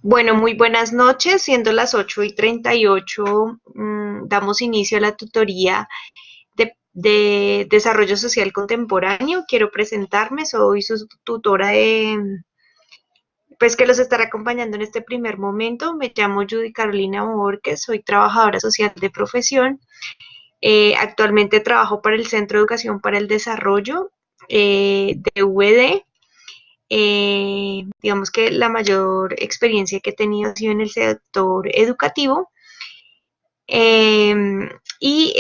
Bueno, muy buenas noches, siendo las 8:38, damos inicio a la tutoría de Desarrollo Social Contemporáneo. Quiero presentarme, soy su tutora pues que los estará acompañando en este primer momento. Me llamo Judy Carolina Borges, soy trabajadora social de profesión. Actualmente trabajo para el Centro de Educación para el Desarrollo de VD. Digamos que la mayor experiencia que he tenido ha sido en el sector educativo. eh, y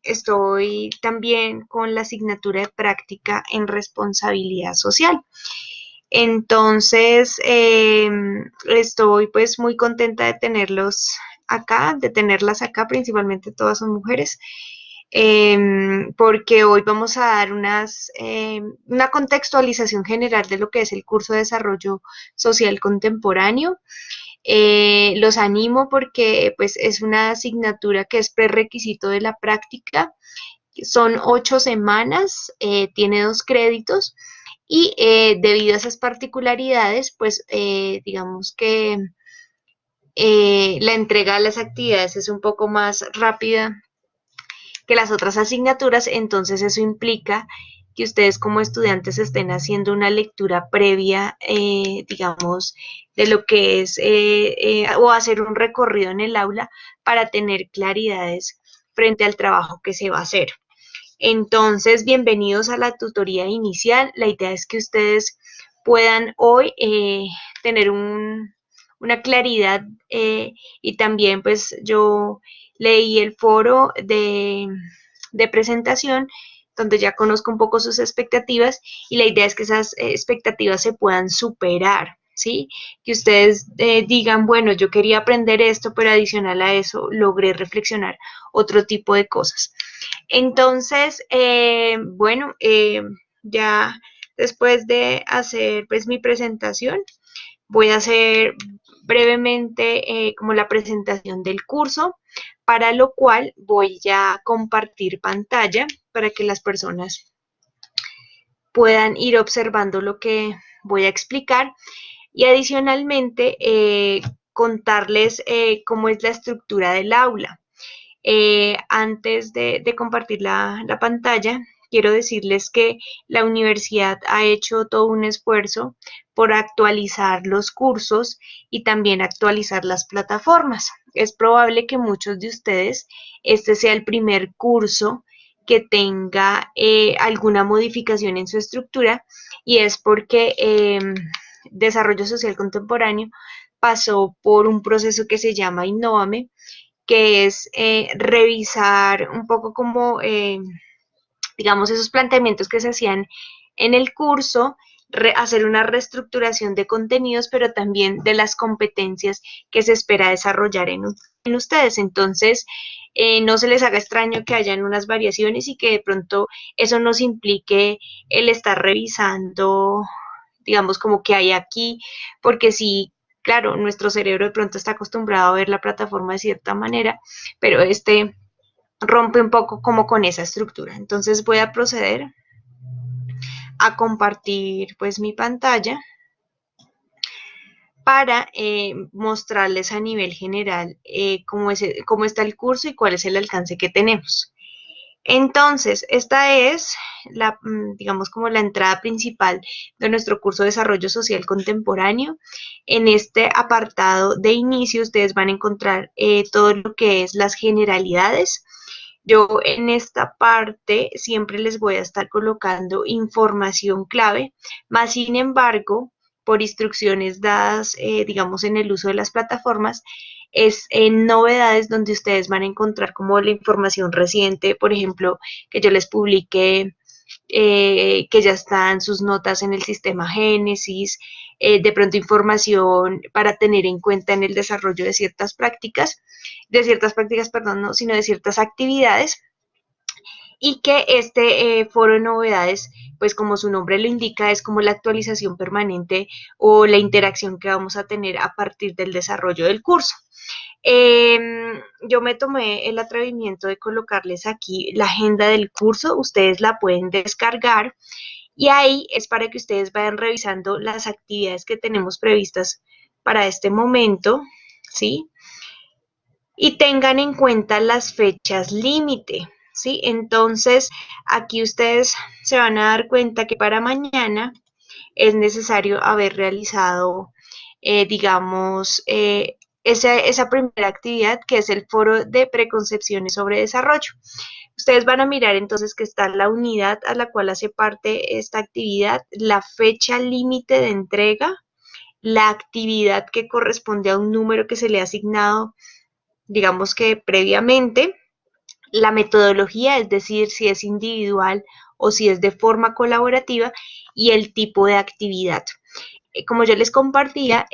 estoy también con la asignatura de práctica en responsabilidad social. Entonces, estoy pues muy contenta de tenerlos acá, de tenerlas acá, principalmente todas son mujeres, porque hoy vamos a dar una contextualización general de lo que es el curso de desarrollo social contemporáneo. Los animo porque pues es una asignatura que es prerequisito de la práctica. Son 8 semanas, tiene 2 créditos y debido a esas particularidades, pues digamos que la entrega de las actividades es un poco más rápida que las otras asignaturas, entonces eso implica que ustedes como estudiantes estén haciendo una lectura previa, digamos, de lo que es, o hacer un recorrido en el aula para tener claridades frente al trabajo que se va a hacer. Entonces, bienvenidos a la tutoría inicial. La idea es que ustedes puedan hoy tener una claridad, y también pues yo leí el foro de presentación donde ya conozco un poco sus expectativas y la idea es que esas expectativas se puedan superar, ¿sí? Que ustedes digan, bueno, yo quería aprender esto, pero adicional a eso logré reflexionar otro tipo de cosas. Entonces, bueno, ya después de hacer pues mi presentación, voy a hacer brevemente como la presentación del curso, para lo cual voy ya a compartir pantalla para que las personas puedan ir observando lo que voy a explicar y adicionalmente contarles cómo es la estructura del aula. Antes de compartir la pantalla, quiero decirles que la universidad ha hecho todo un esfuerzo por actualizar los cursos y también actualizar las plataformas. Es probable que muchos de ustedes este sea el primer curso que tenga alguna modificación en su estructura y es porque Desarrollo Social Contemporáneo pasó por un proceso que se llama Innovame, que es revisar un poco como, digamos, esos planteamientos que se hacían en el curso, hacer una reestructuración de contenidos, pero también de las competencias que se espera desarrollar en ustedes. Entonces, no se les haga extraño que hayan unas variaciones y que de pronto eso nos implique el estar revisando, digamos, como que hay aquí, porque sí, claro, nuestro cerebro de pronto está acostumbrado a ver la plataforma de cierta manera, pero este rompe un poco como con esa estructura. Entonces voy a proceder a compartir pues mi pantalla para mostrarles a nivel general cómo está el curso y cuál es el alcance que tenemos. Entonces, esta es digamos, como la entrada principal de nuestro curso de Desarrollo Social Contemporáneo. En este apartado de inicio, ustedes van a encontrar todo lo que es las generalidades. Yo en esta parte siempre les voy a estar colocando información clave, más sin embargo, por instrucciones dadas, digamos, en el uso de las plataformas, es en novedades donde ustedes van a encontrar como la información reciente, por ejemplo, que yo les publique, que ya están sus notas en el sistema Génesis, de pronto información para tener en cuenta en el desarrollo de ciertas prácticas, perdón, no, sino de ciertas actividades, y que este foro de novedades, pues como su nombre lo indica, es como la actualización permanente o la interacción que vamos a tener a partir del desarrollo del curso. Yo me tomé el atrevimiento de colocarles aquí la agenda del curso, ustedes la pueden descargar y ahí es para que ustedes vayan revisando las actividades que tenemos previstas para este momento, ¿sí? Y tengan en cuenta las fechas límite, ¿sí? Entonces, aquí ustedes se van a dar cuenta que para mañana es necesario haber realizado, digamos, esa primera actividad que es el foro de preconcepciones sobre desarrollo. Ustedes van a mirar entonces que está la unidad a la cual hace parte esta actividad, la fecha límite de entrega, la actividad que corresponde a un número que se le ha asignado, digamos que previamente, la metodología, es decir, si es individual o si es de forma colaborativa, y el tipo de actividad. Como yo les compartía,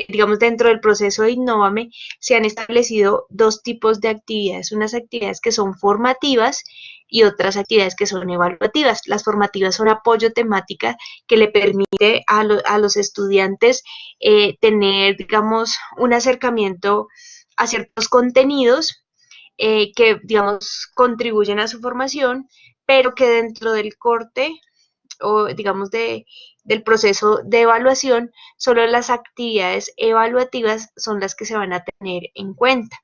digamos, dentro del proceso de Innovame se han establecido dos tipos de actividades, unas actividades que son formativas y otras actividades que son evaluativas. Las formativas son apoyo temática que le permite a los estudiantes tener, digamos, un acercamiento a ciertos contenidos que, digamos, contribuyen a su formación, pero que dentro del corte o digamos del proceso de evaluación, solo las actividades evaluativas son las que se van a tener en cuenta.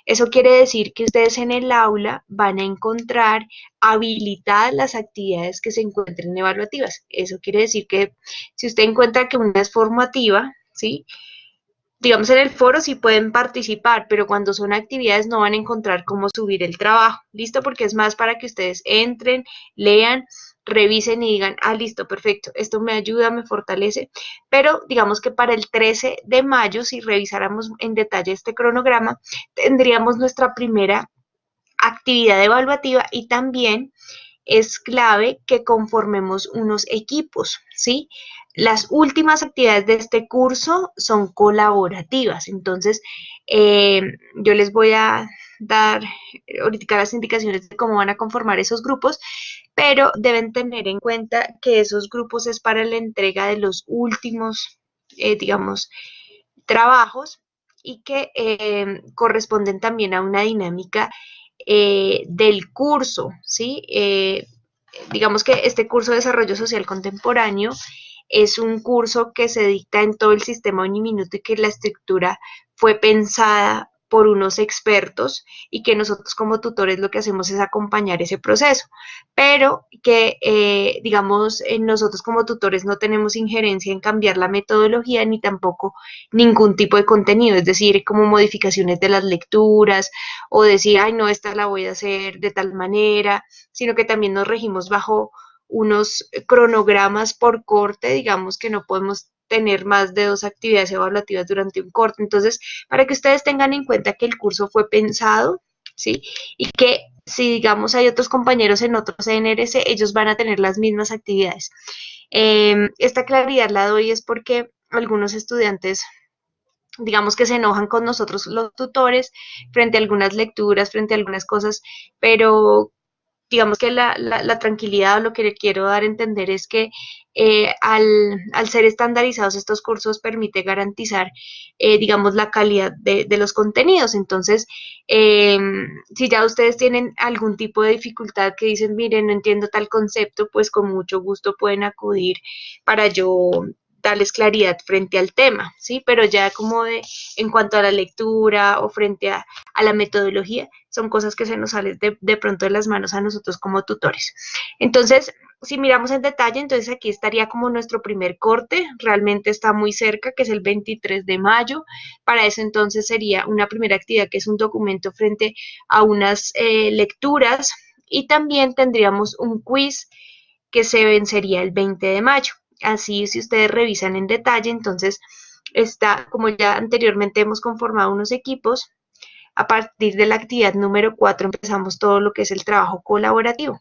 Eso quiere decir que ustedes en el aula van a encontrar habilitadas las actividades que se encuentren evaluativas. Eso quiere decir que si usted encuentra que una es formativa, ¿sí? Digamos en el foro sí pueden participar, pero cuando son actividades no van a encontrar cómo subir el trabajo, ¿listo? Porque es más para que ustedes entren, lean, revisen y digan, ah, listo, perfecto, esto me ayuda, me fortalece, pero digamos que para el 13 de mayo, si revisáramos en detalle este cronograma, tendríamos nuestra primera actividad evaluativa y también es clave que conformemos unos equipos, ¿sí? Las últimas actividades de este curso son colaborativas, entonces yo les voy a dar ahorita las indicaciones de cómo van a conformar esos grupos, pero deben tener en cuenta que esos grupos es para la entrega de los últimos, digamos, trabajos y que corresponden también a una dinámica del curso, ¿sí? Digamos que este curso de Desarrollo Social Contemporáneo es un curso que se dicta en todo el sistema Uniminuto y que la estructura fue pensada por unos expertos y que nosotros como tutores lo que hacemos es acompañar ese proceso, pero que digamos nosotros como tutores no tenemos injerencia en cambiar la metodología ni tampoco ningún tipo de contenido, es decir, como modificaciones de las lecturas o decir, ay no, esta la voy a hacer de tal manera, sino que también nos regimos bajo unos cronogramas por corte, digamos que no podemos tener más de 2 actividades evaluativas durante un corte. Entonces, para que ustedes tengan en cuenta que el curso fue pensado, ¿sí? Y que si, digamos, hay otros compañeros en otros CNRC, ellos van a tener las mismas actividades. Esta claridad la doy es porque algunos estudiantes digamos que se enojan con nosotros los tutores frente a algunas lecturas, frente a algunas cosas, pero digamos que la tranquilidad o lo que le quiero dar a entender es que al ser estandarizados estos cursos permite garantizar, digamos, la calidad de los contenidos. Entonces, eh, si ya ustedes tienen algún tipo de dificultad que dicen, miren, no entiendo tal concepto, pues con mucho gusto pueden acudir para yo darles claridad frente al tema, ¿sí? Pero ya como en cuanto a la lectura o frente a la metodología, son cosas que se nos salen de pronto de las manos a nosotros como tutores. Entonces, si miramos en detalle, entonces aquí estaría como nuestro primer corte, realmente está muy cerca, que es el 23 de mayo. Para eso entonces sería una primera actividad que es un documento frente a unas lecturas y también tendríamos un quiz que se vencería el 20 de mayo. Así, si ustedes revisan en detalle, entonces está, como ya anteriormente hemos conformado unos equipos, a partir de la actividad número 4 empezamos todo lo que es el trabajo colaborativo.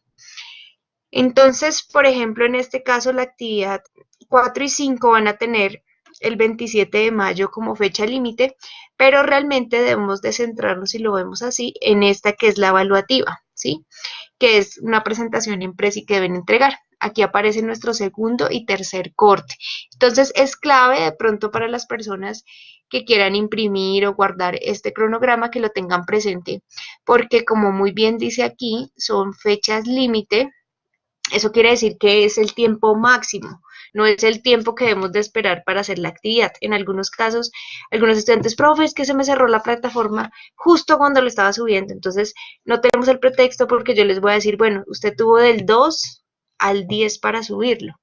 Entonces, por ejemplo, en este caso, la actividad 4 y 5 van a tener el 27 de mayo como fecha límite, pero realmente debemos de centrarnos, si lo vemos así, en esta que es la evaluativa, ¿sí? Que es una presentación impresa y que deben entregar. Aquí aparece nuestro segundo y tercer corte. Entonces, es clave de pronto para las personas que quieran imprimir o guardar este cronograma que lo tengan presente, porque como muy bien dice aquí, son fechas límite. Eso quiere decir que es el tiempo máximo. no es el tiempo que debemos de esperar para hacer la actividad. En algunos casos, algunos estudiantes, profe, es que se me cerró la plataforma justo cuando lo estaba subiendo, entonces no tenemos el pretexto porque yo les voy a decir, bueno, usted tuvo del 2 al 10 para subirlo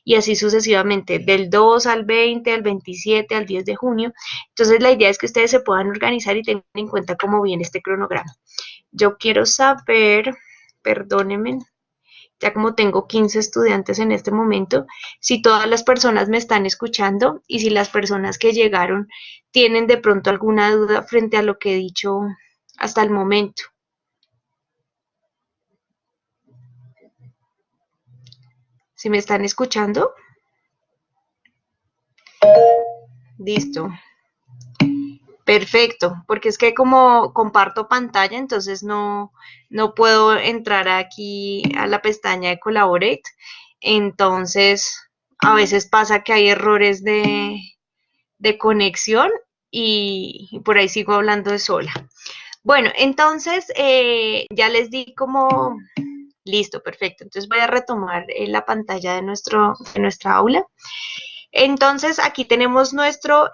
y así sucesivamente, del 2 al 20, al 27, al 10 de junio. Entonces la idea es que ustedes se puedan organizar y tengan en cuenta cómo viene este cronograma. Yo quiero saber, perdónenme, ya como tengo 15 estudiantes en este momento, si todas las personas me están escuchando y si las personas que llegaron tienen de pronto alguna duda frente a lo que he dicho hasta el momento. ¿Si me están escuchando? Listo. Perfecto, porque es que como comparto pantalla, entonces no puedo entrar aquí a la pestaña de Collaborate. Entonces, a veces pasa que hay errores de conexión y por ahí sigo hablando de sola. Bueno, entonces ya les di como, listo, perfecto. Entonces voy a retomar la pantalla de nuestra aula. Entonces aquí tenemos nuestra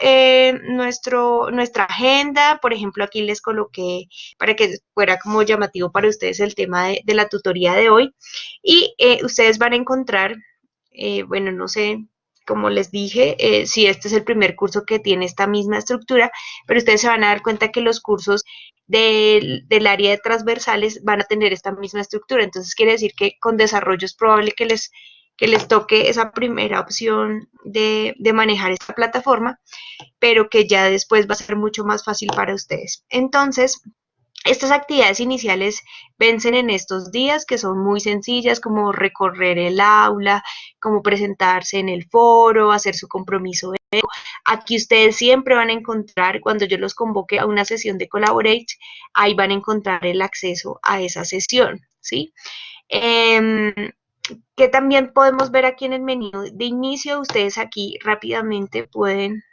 agenda, por ejemplo aquí les coloqué para que fuera como llamativo para ustedes el tema de la tutoría de hoy y ustedes van a encontrar, bueno no sé, como les dije, si este es el primer curso que tiene esta misma estructura, pero ustedes se van a dar cuenta que los cursos del área de transversales van a tener esta misma estructura, entonces quiere decir que con desarrollo es probable que les toque esa primera opción de manejar esta plataforma, pero que ya después va a ser mucho más fácil para ustedes. Entonces, estas actividades iniciales vencen en estos días, que son muy sencillas, como recorrer el aula, como presentarse en el foro, hacer su compromiso. Aquí ustedes siempre van a encontrar, cuando yo los convoque a una sesión de Collaborate, ahí van a encontrar el acceso a esa sesión, ¿sí? Que también podemos ver aquí en el menú de inicio, ustedes aquí rápidamente pueden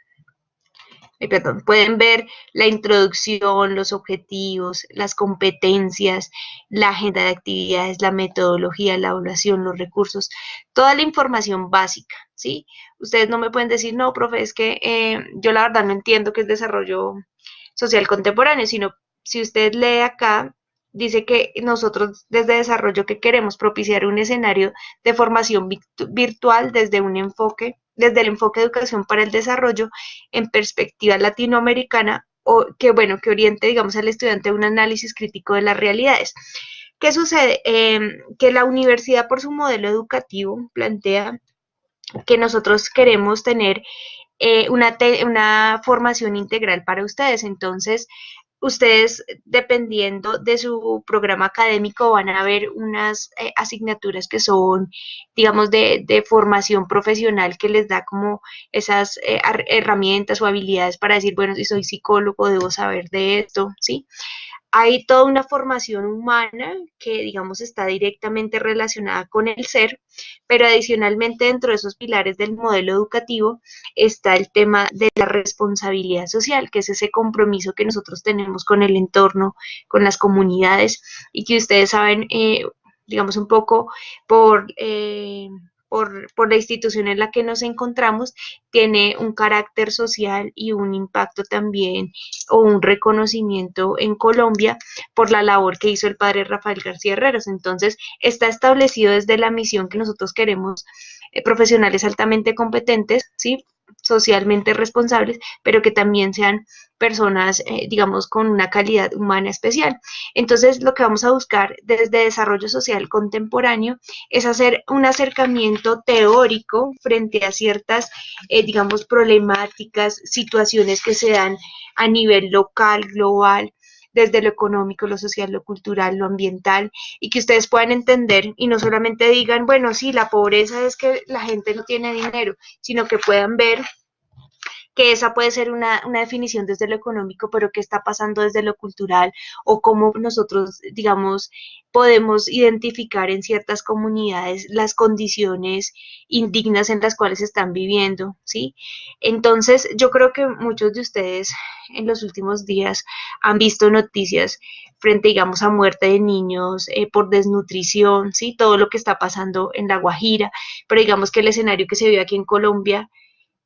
ver la introducción, los objetivos, las competencias, la agenda de actividades, la metodología, la evaluación, los recursos, toda la información básica, ¿sí? Ustedes no me pueden decir, no, profe, es que yo la verdad no entiendo qué es desarrollo social contemporáneo, sino si usted lee acá, dice que nosotros desde desarrollo que queremos propiciar un escenario de formación virtual desde el enfoque de educación para el desarrollo en perspectiva latinoamericana o que bueno, que oriente digamos al estudiante a un análisis crítico de las realidades. ¿Qué sucede? Que la universidad por su modelo educativo plantea que nosotros queremos tener una formación integral para ustedes. Entonces, ustedes, dependiendo de su programa académico, van a ver unas asignaturas que son, digamos, de formación profesional que les da como esas herramientas o habilidades para decir, bueno, si soy psicólogo, debo saber de esto, ¿sí? Hay toda una formación humana que, digamos, está directamente relacionada con el ser, pero adicionalmente dentro de esos pilares del modelo educativo está el tema de la responsabilidad social, que es ese compromiso que nosotros tenemos con el entorno, con las comunidades y que ustedes saben, digamos, un poco por... por la institución en la que nos encontramos, tiene un carácter social y un impacto también o un reconocimiento en Colombia por la labor que hizo el padre Rafael García Herreros. Entonces, está establecido desde la misión que nosotros queremos profesionales altamente competentes, ¿sí? Socialmente responsables, pero que también sean personas, digamos, con una calidad humana especial. Entonces, lo que vamos a buscar desde desarrollo social contemporáneo es hacer un acercamiento teórico frente a ciertas, digamos, problemáticas, situaciones que se dan a nivel local, global, desde lo económico, lo social, lo cultural, lo ambiental, y que ustedes puedan entender y no solamente digan, bueno, sí, la pobreza es que la gente no tiene dinero, sino que puedan ver que esa puede ser una definición desde lo económico, pero qué está pasando desde lo cultural o cómo nosotros, digamos, podemos identificar en ciertas comunidades las condiciones indignas en las cuales están viviendo, ¿sí? Entonces, yo creo que muchos de ustedes en los últimos días han visto noticias frente, digamos, a muerte de niños por desnutrición, ¿sí? Todo lo que está pasando en La Guajira, pero digamos que el escenario que se vive aquí en Colombia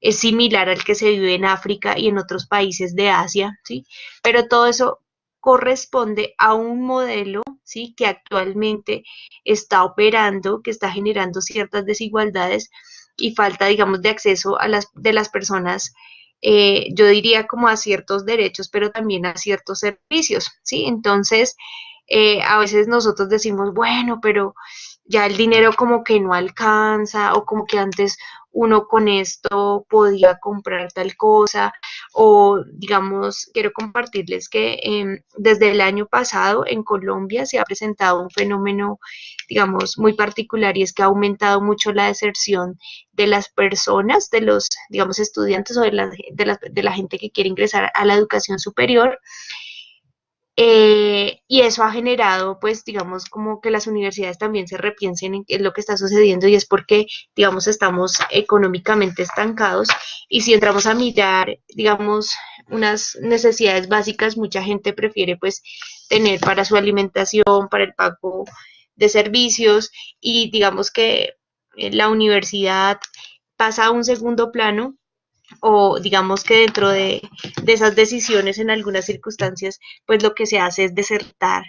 es similar al que se vive en África y en otros países de Asia, ¿sí? Pero todo eso corresponde a un modelo, ¿sí? Que actualmente está operando, que está generando ciertas desigualdades y falta, digamos, de acceso de las personas, yo diría como a ciertos derechos, pero también a ciertos servicios, ¿sí? Entonces, a veces nosotros decimos, bueno, pero ya el dinero como que no alcanza o como que antes uno con esto podía comprar tal cosa o digamos, quiero compartirles que desde el año pasado en Colombia se ha presentado un fenómeno, digamos, muy particular y es que ha aumentado mucho la deserción de las personas, de los, digamos, estudiantes o de la gente que quiere ingresar a la educación superior y eso ha generado, pues, digamos, como que las universidades también se repiensen en qué es lo que está sucediendo y es porque, digamos, estamos económicamente estancados y si entramos a mirar, digamos, unas necesidades básicas, mucha gente prefiere, pues, tener para su alimentación, para el pago de servicios y digamos que la universidad pasa a un segundo plano o digamos que dentro de esas decisiones en algunas circunstancias, pues lo que se hace es desertar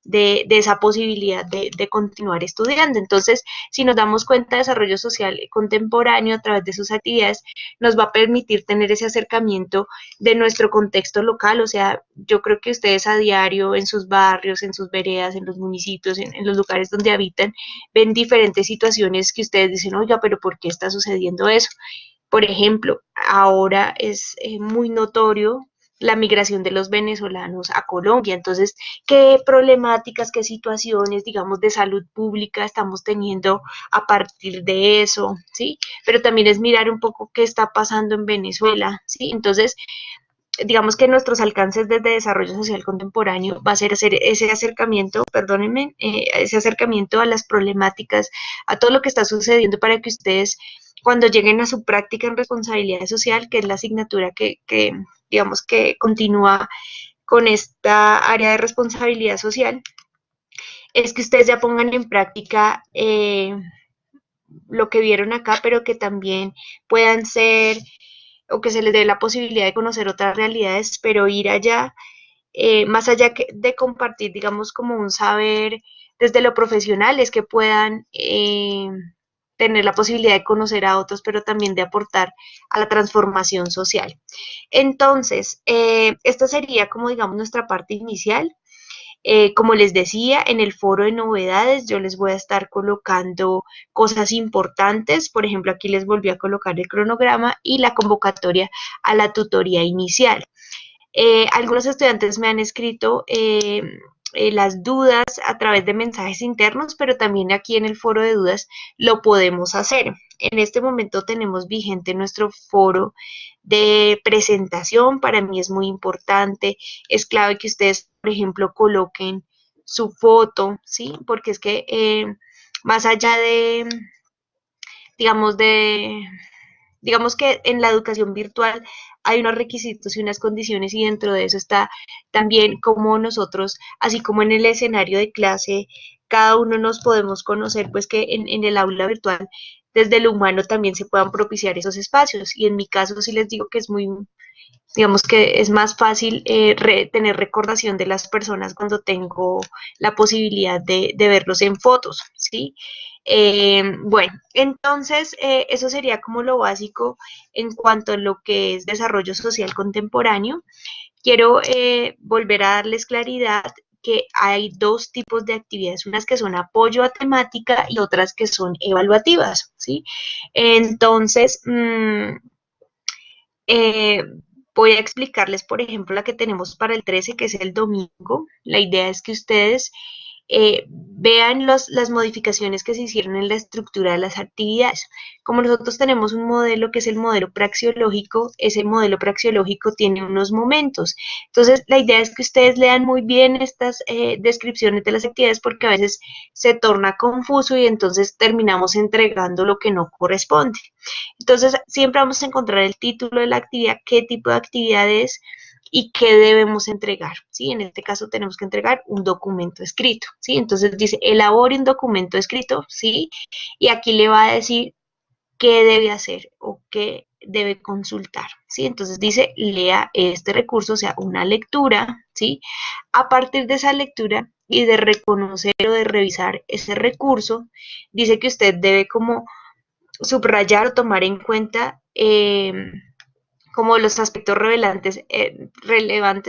de esa posibilidad de continuar estudiando. Entonces, si nos damos cuenta, desarrollo social contemporáneo a través de sus actividades nos va a permitir tener ese acercamiento de nuestro contexto local, o sea, yo creo que ustedes a diario en sus barrios, en sus veredas, en los municipios, en los lugares donde habitan, ven diferentes situaciones que ustedes dicen, oiga, pero ¿por qué está sucediendo eso? Por ejemplo, ahora es muy notorio la migración de los venezolanos a Colombia. Entonces, ¿qué problemáticas, qué situaciones, digamos, de salud pública estamos teniendo a partir de eso? ¿Sí? Pero también es mirar un poco qué está pasando en Venezuela, ¿sí? Entonces, digamos que nuestros alcances desde desarrollo social contemporáneo va a ser hacer ese acercamiento, perdónenme, ese acercamiento a las problemáticas, a todo lo que está sucediendo para que ustedes cuando lleguen a su práctica en responsabilidad social, que es la asignatura que digamos que continúa con esta área de responsabilidad social, es que ustedes ya pongan en práctica lo que vieron acá, pero que también puedan ser o que se les dé la posibilidad de conocer otras realidades, pero ir allá más allá de compartir, digamos, como un saber desde lo profesional, es que puedan tener la posibilidad de conocer a otros, pero también de aportar a la transformación social. Entonces, esta sería como, digamos, nuestra parte inicial. Como les decía, en el foro de novedades yo les voy a estar colocando cosas importantes. Por ejemplo, aquí les volví a colocar el cronograma y la convocatoria a la tutoría inicial. Algunos estudiantes me han escrito las dudas a través de mensajes internos, pero también aquí en el foro de dudas lo podemos hacer. En este momento tenemos vigente nuestro foro de presentación. Para mí es muy importante. Es clave que ustedes, por ejemplo, coloquen su foto, ¿sí? Porque es que más allá digamos, digamos que en la educación virtual hay unos requisitos y unas condiciones y dentro de eso está también como nosotros, así como en el escenario de clase, cada uno nos podemos conocer, pues que en el aula virtual desde lo humano también se puedan propiciar esos espacios. Y en mi caso sí les digo que es muy, digamos que es más fácil tener recordación de las personas cuando tengo la posibilidad de verlos en fotos, ¿sí? Bueno, entonces eso sería como lo básico en cuanto a lo que es desarrollo social contemporáneo. Quiero volver a darles claridad que hay dos tipos de actividades, unas que son apoyo a temática y otras que son evaluativas, ¿sí? Entonces, eh, voy a explicarles, por ejemplo, la que tenemos para el 13, que es el domingo. La idea es que ustedes vean las modificaciones que se hicieron en la estructura de las actividades. Como nosotros tenemos un modelo que es el modelo praxeológico, ese modelo praxeológico tiene unos momentos. Entonces, la idea es que ustedes lean muy bien estas descripciones de las actividades porque a veces se torna confuso y entonces terminamos entregando lo que no corresponde. Entonces, siempre vamos a encontrar el título de la actividad, qué tipo de actividad es y qué debemos entregar, ¿sí? En este caso tenemos que entregar un documento escrito, ¿sí? Entonces dice, elabore un documento escrito, ¿sí? Y aquí le va a decir qué debe hacer o qué debe consultar, ¿sí? Entonces dice, lea este recurso, o sea, una lectura, ¿sí? A partir de esa lectura y de reconocer o de revisar ese recurso, dice que usted debe como subrayar o tomar en cuenta como los aspectos relevantes,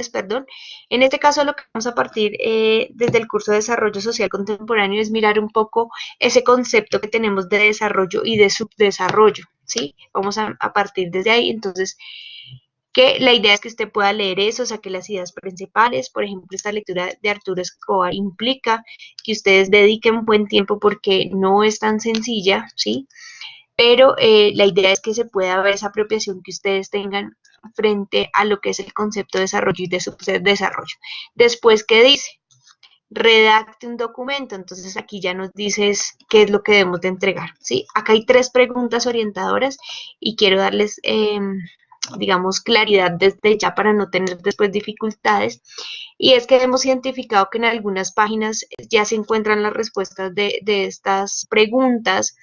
perdón. En este caso lo que vamos a partir desde el curso de Desarrollo Social Contemporáneo es mirar un poco ese concepto que tenemos de desarrollo y de subdesarrollo, ¿sí? Vamos a partir desde ahí, entonces, que la idea es que usted pueda leer eso, saque las ideas principales, por ejemplo, esta lectura de Arturo Escobar implica que ustedes dediquen un buen tiempo porque no es tan sencilla, ¿sí? Pero la idea es que se pueda ver esa apropiación que ustedes tengan frente a lo que es el concepto de desarrollo y de subdesarrollo. Después, ¿qué dice? Redacte un documento, entonces aquí ya nos dices qué es lo que debemos de entregar, ¿sí? Acá hay 3 preguntas orientadoras y quiero darles, digamos, claridad desde ya para no tener después dificultades, y es que hemos identificado que en algunas páginas ya se encuentran las respuestas de estas preguntas,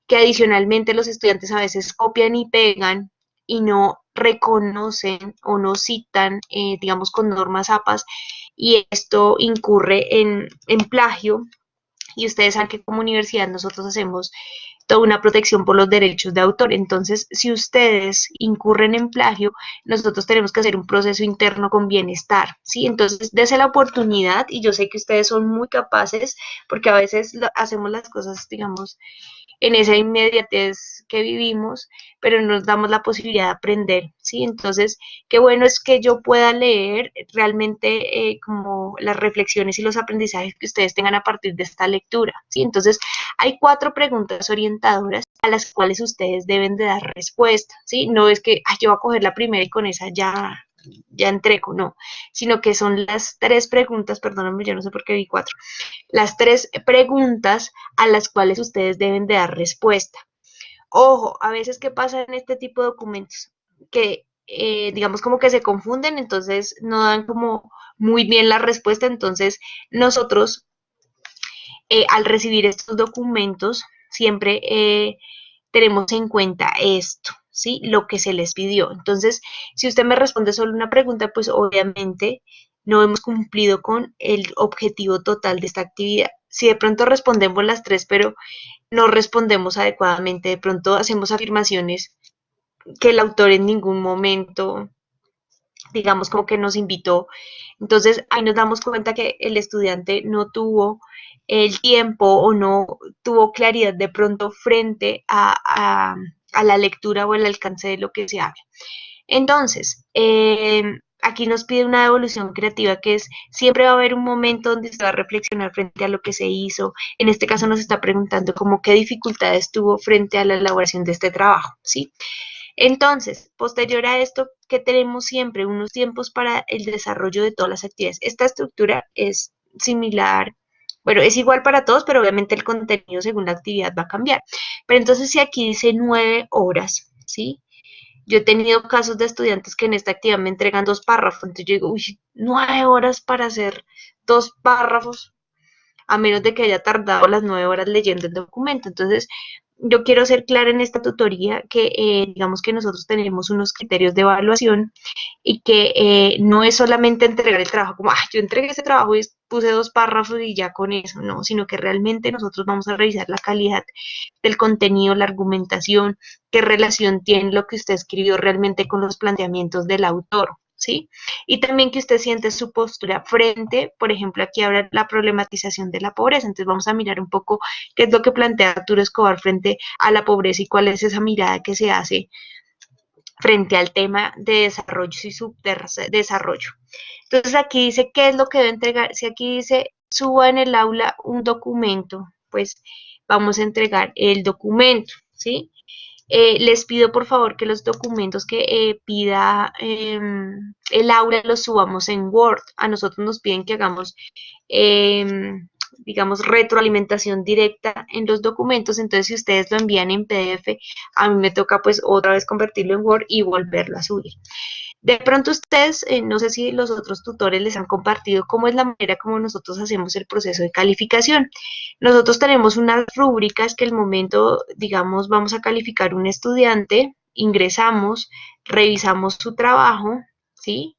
que adicionalmente los estudiantes a veces copian y pegan y no reconocen o no citan, digamos, con normas APAS, y esto incurre en plagio. Y ustedes saben que como universidad nosotros hacemos toda una protección por los derechos de autor. Entonces, si ustedes incurren en plagio, nosotros tenemos que hacer un proceso interno con bienestar, ¿sí? Entonces, dése la oportunidad, y yo sé que ustedes son muy capaces, porque a veces hacemos las cosas, digamos, en esa inmediatez que vivimos, pero nos damos la posibilidad de aprender, ¿sí? Entonces, qué bueno es que yo pueda leer realmente como las reflexiones y los aprendizajes que ustedes tengan a partir de esta lectura, ¿sí? Entonces, hay 4 preguntas orientadoras a las cuales ustedes deben de dar respuesta, ¿sí? No es que yo voy a coger la primera y con esa ya entrego, no, sino que son las 3 preguntas, perdóname, yo no sé por qué vi 4, las 3 preguntas a las cuales ustedes deben de dar respuesta. Ojo, a veces qué pasa en este tipo de documentos, que digamos como que se confunden, entonces no dan como muy bien la respuesta, entonces nosotros al recibir estos documentos siempre tenemos en cuenta esto, ¿sí? Lo que se les pidió. Entonces, si usted me responde solo una pregunta, pues obviamente no hemos cumplido con el objetivo total de esta actividad. Si de pronto respondemos las 3, pero no respondemos adecuadamente, de pronto hacemos afirmaciones que el autor en ningún momento, digamos, como que nos invitó. Entonces, ahí nos damos cuenta que el estudiante no tuvo el tiempo o no tuvo claridad de pronto frente a la lectura o el alcance de lo que se habla. Entonces, aquí nos pide una devolución creativa, que es, siempre va a haber un momento donde se va a reflexionar frente a lo que se hizo. En este caso nos está preguntando como qué dificultades tuvo frente a la elaboración de este trabajo, ¿sí? Entonces, posterior a esto, que tenemos siempre unos tiempos para el desarrollo de todas las actividades. Esta estructura es similar, bueno, es igual para todos, pero obviamente el contenido según la actividad va a cambiar. Pero entonces, si aquí dice 9 horas, ¿sí? Yo he tenido casos de estudiantes que en esta actividad me entregan 2 párrafos, entonces yo digo, uy, 9 horas para hacer 2 párrafos, a menos de que haya tardado las 9 horas leyendo el documento. Entonces, yo quiero ser clara en esta tutoría que digamos que nosotros tenemos unos criterios de evaluación y que no es solamente entregar el trabajo como, yo entregué ese trabajo y puse 2 párrafos y ya con eso, no, sino que realmente nosotros vamos a revisar la calidad del contenido, la argumentación, qué relación tiene lo que usted escribió realmente con los planteamientos del autor, ¿sí? Y también que usted siente su postura frente, por ejemplo, aquí habla la problematización de la pobreza, entonces vamos a mirar un poco qué es lo que plantea Arturo Escobar frente a la pobreza y cuál es esa mirada que se hace frente al tema de desarrollo y subdesarrollo. Entonces aquí dice qué es lo que debe entregar. Si aquí dice suba en el aula un documento, pues vamos a entregar el documento, ¿sí? Les pido por favor que los documentos que pida el aula los subamos en Word. A nosotros nos piden que hagamos, eh, digamos, retroalimentación directa en los documentos. Entonces, si ustedes lo envían en PDF, a mí me toca pues otra vez convertirlo en Word y volverlo a subir. De pronto ustedes, no sé si los otros tutores les han compartido cómo es la manera como nosotros hacemos el proceso de calificación. Nosotros tenemos unas rúbricas que al momento, digamos, vamos a calificar un estudiante, ingresamos, revisamos su trabajo, ¿sí?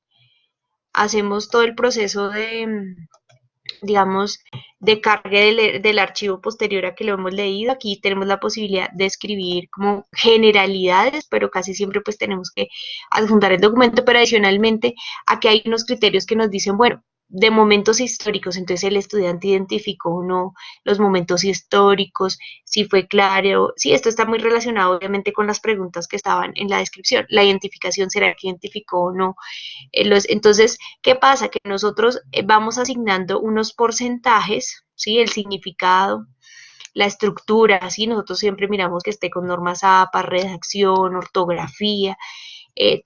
Hacemos todo el proceso de, digamos, de carga del archivo posterior a que lo hemos leído. Aquí tenemos la posibilidad de escribir como generalidades, pero casi siempre pues tenemos que adjuntar el documento, pero adicionalmente aquí hay unos criterios que nos dicen, bueno, de momentos históricos, entonces el estudiante identificó o no los momentos históricos, si fue claro, sí, esto está muy relacionado obviamente con las preguntas que estaban en la descripción, la identificación, ¿será que identificó o no? Entonces, ¿qué pasa? Que nosotros vamos asignando unos porcentajes, ¿sí? El significado, la estructura, ¿sí? Nosotros siempre miramos que esté con normas APA, redacción, ortografía,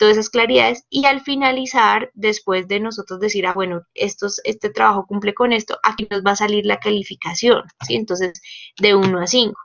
todas esas claridades, y al finalizar, después de nosotros decir, ah, bueno, este trabajo cumple con esto, aquí nos va a salir la calificación, ¿sí? Entonces, de 1 a 5.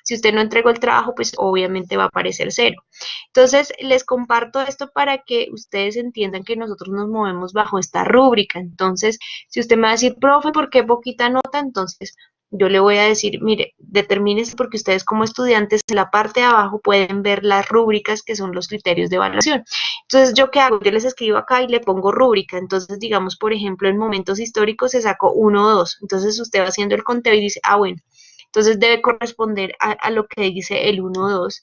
Si usted no entregó el trabajo, pues obviamente va a aparecer 0. Entonces, les comparto esto para que ustedes entiendan que nosotros nos movemos bajo esta rúbrica. Entonces, si usted me va a decir, profe, ¿por qué poquita nota? Entonces, yo le voy a decir, mire, determínese porque ustedes como estudiantes en la parte de abajo pueden ver las rúbricas que son los criterios de evaluación. Entonces, ¿yo qué hago? Yo les escribo acá y le pongo rúbrica. Entonces, digamos, por ejemplo, en momentos históricos se sacó 1 o 2. Entonces, usted va haciendo el conteo y dice, ah, bueno, entonces debe corresponder a lo que dice el 1 o 2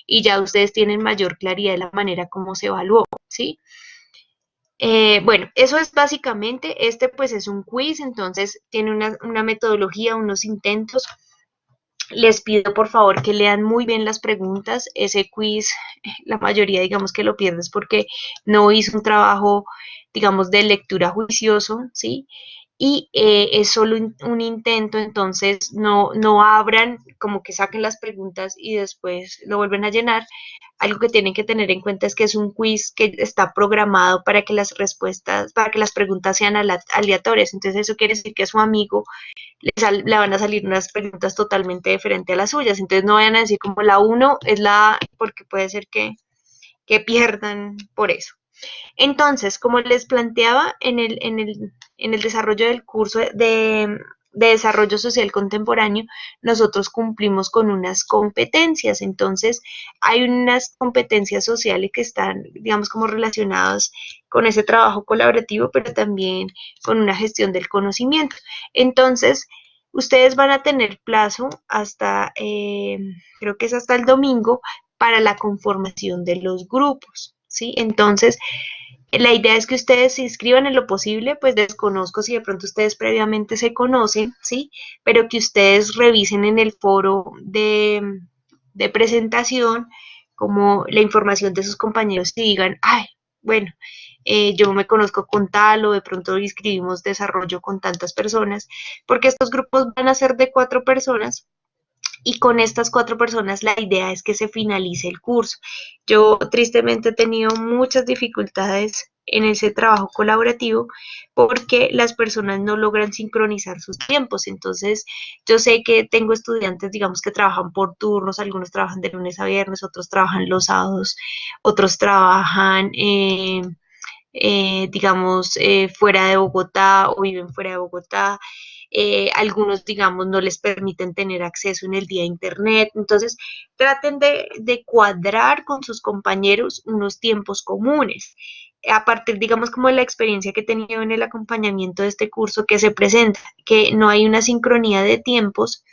y ya ustedes tienen mayor claridad de la manera como se evaluó, ¿sí? Bueno, eso es básicamente, pues es un quiz, entonces tiene una metodología, unos intentos. Les pido por favor que lean muy bien las preguntas. Ese quiz, la mayoría digamos que lo pierdes porque no hizo un trabajo, digamos, de lectura juicioso, ¿sí? Y es solo un intento, entonces no abran, como que saquen las preguntas y después lo vuelven a llenar. Algo que tienen que tener en cuenta es que es un quiz que está programado para que las respuestas, para que las preguntas sean aleatorias. Entonces eso quiere decir que a su amigo le van a salir unas preguntas totalmente diferentes a las suyas. Entonces no vayan a decir como la 1 es la A, porque puede ser que pierdan por eso. Entonces, como les planteaba en el desarrollo del curso de desarrollo social contemporáneo, nosotros cumplimos con unas competencias. Entonces, hay unas competencias sociales que están, digamos, como relacionadas con ese trabajo colaborativo, pero también con una gestión del conocimiento. Entonces, ustedes van a tener plazo hasta, creo que es hasta el domingo, para la conformación de los grupos, ¿sí? Entonces, la idea es que ustedes se inscriban en lo posible, pues desconozco si de pronto ustedes previamente se conocen, ¿sí? Pero que ustedes revisen en el foro de presentación como la información de sus compañeros y digan, ay, bueno, yo me conozco con tal o de pronto inscribimos desarrollo con tantas personas, porque estos grupos van a ser de 4 personas y con estas 4 personas la idea es que se finalice el curso. Yo tristemente he tenido muchas dificultades en ese trabajo colaborativo porque las personas no logran sincronizar sus tiempos. Entonces, yo sé que tengo estudiantes, digamos, que trabajan por turnos, algunos trabajan de lunes a viernes, otros trabajan los sábados, otros trabajan, digamos, fuera de Bogotá o viven fuera de Bogotá. Algunos, digamos, no les permiten tener acceso en el día a Internet. Entonces, traten de cuadrar con sus compañeros unos tiempos comunes. A partir, digamos, como de la experiencia que he tenido en el acompañamiento de este curso que se presenta, que no hay una sincronía de tiempos.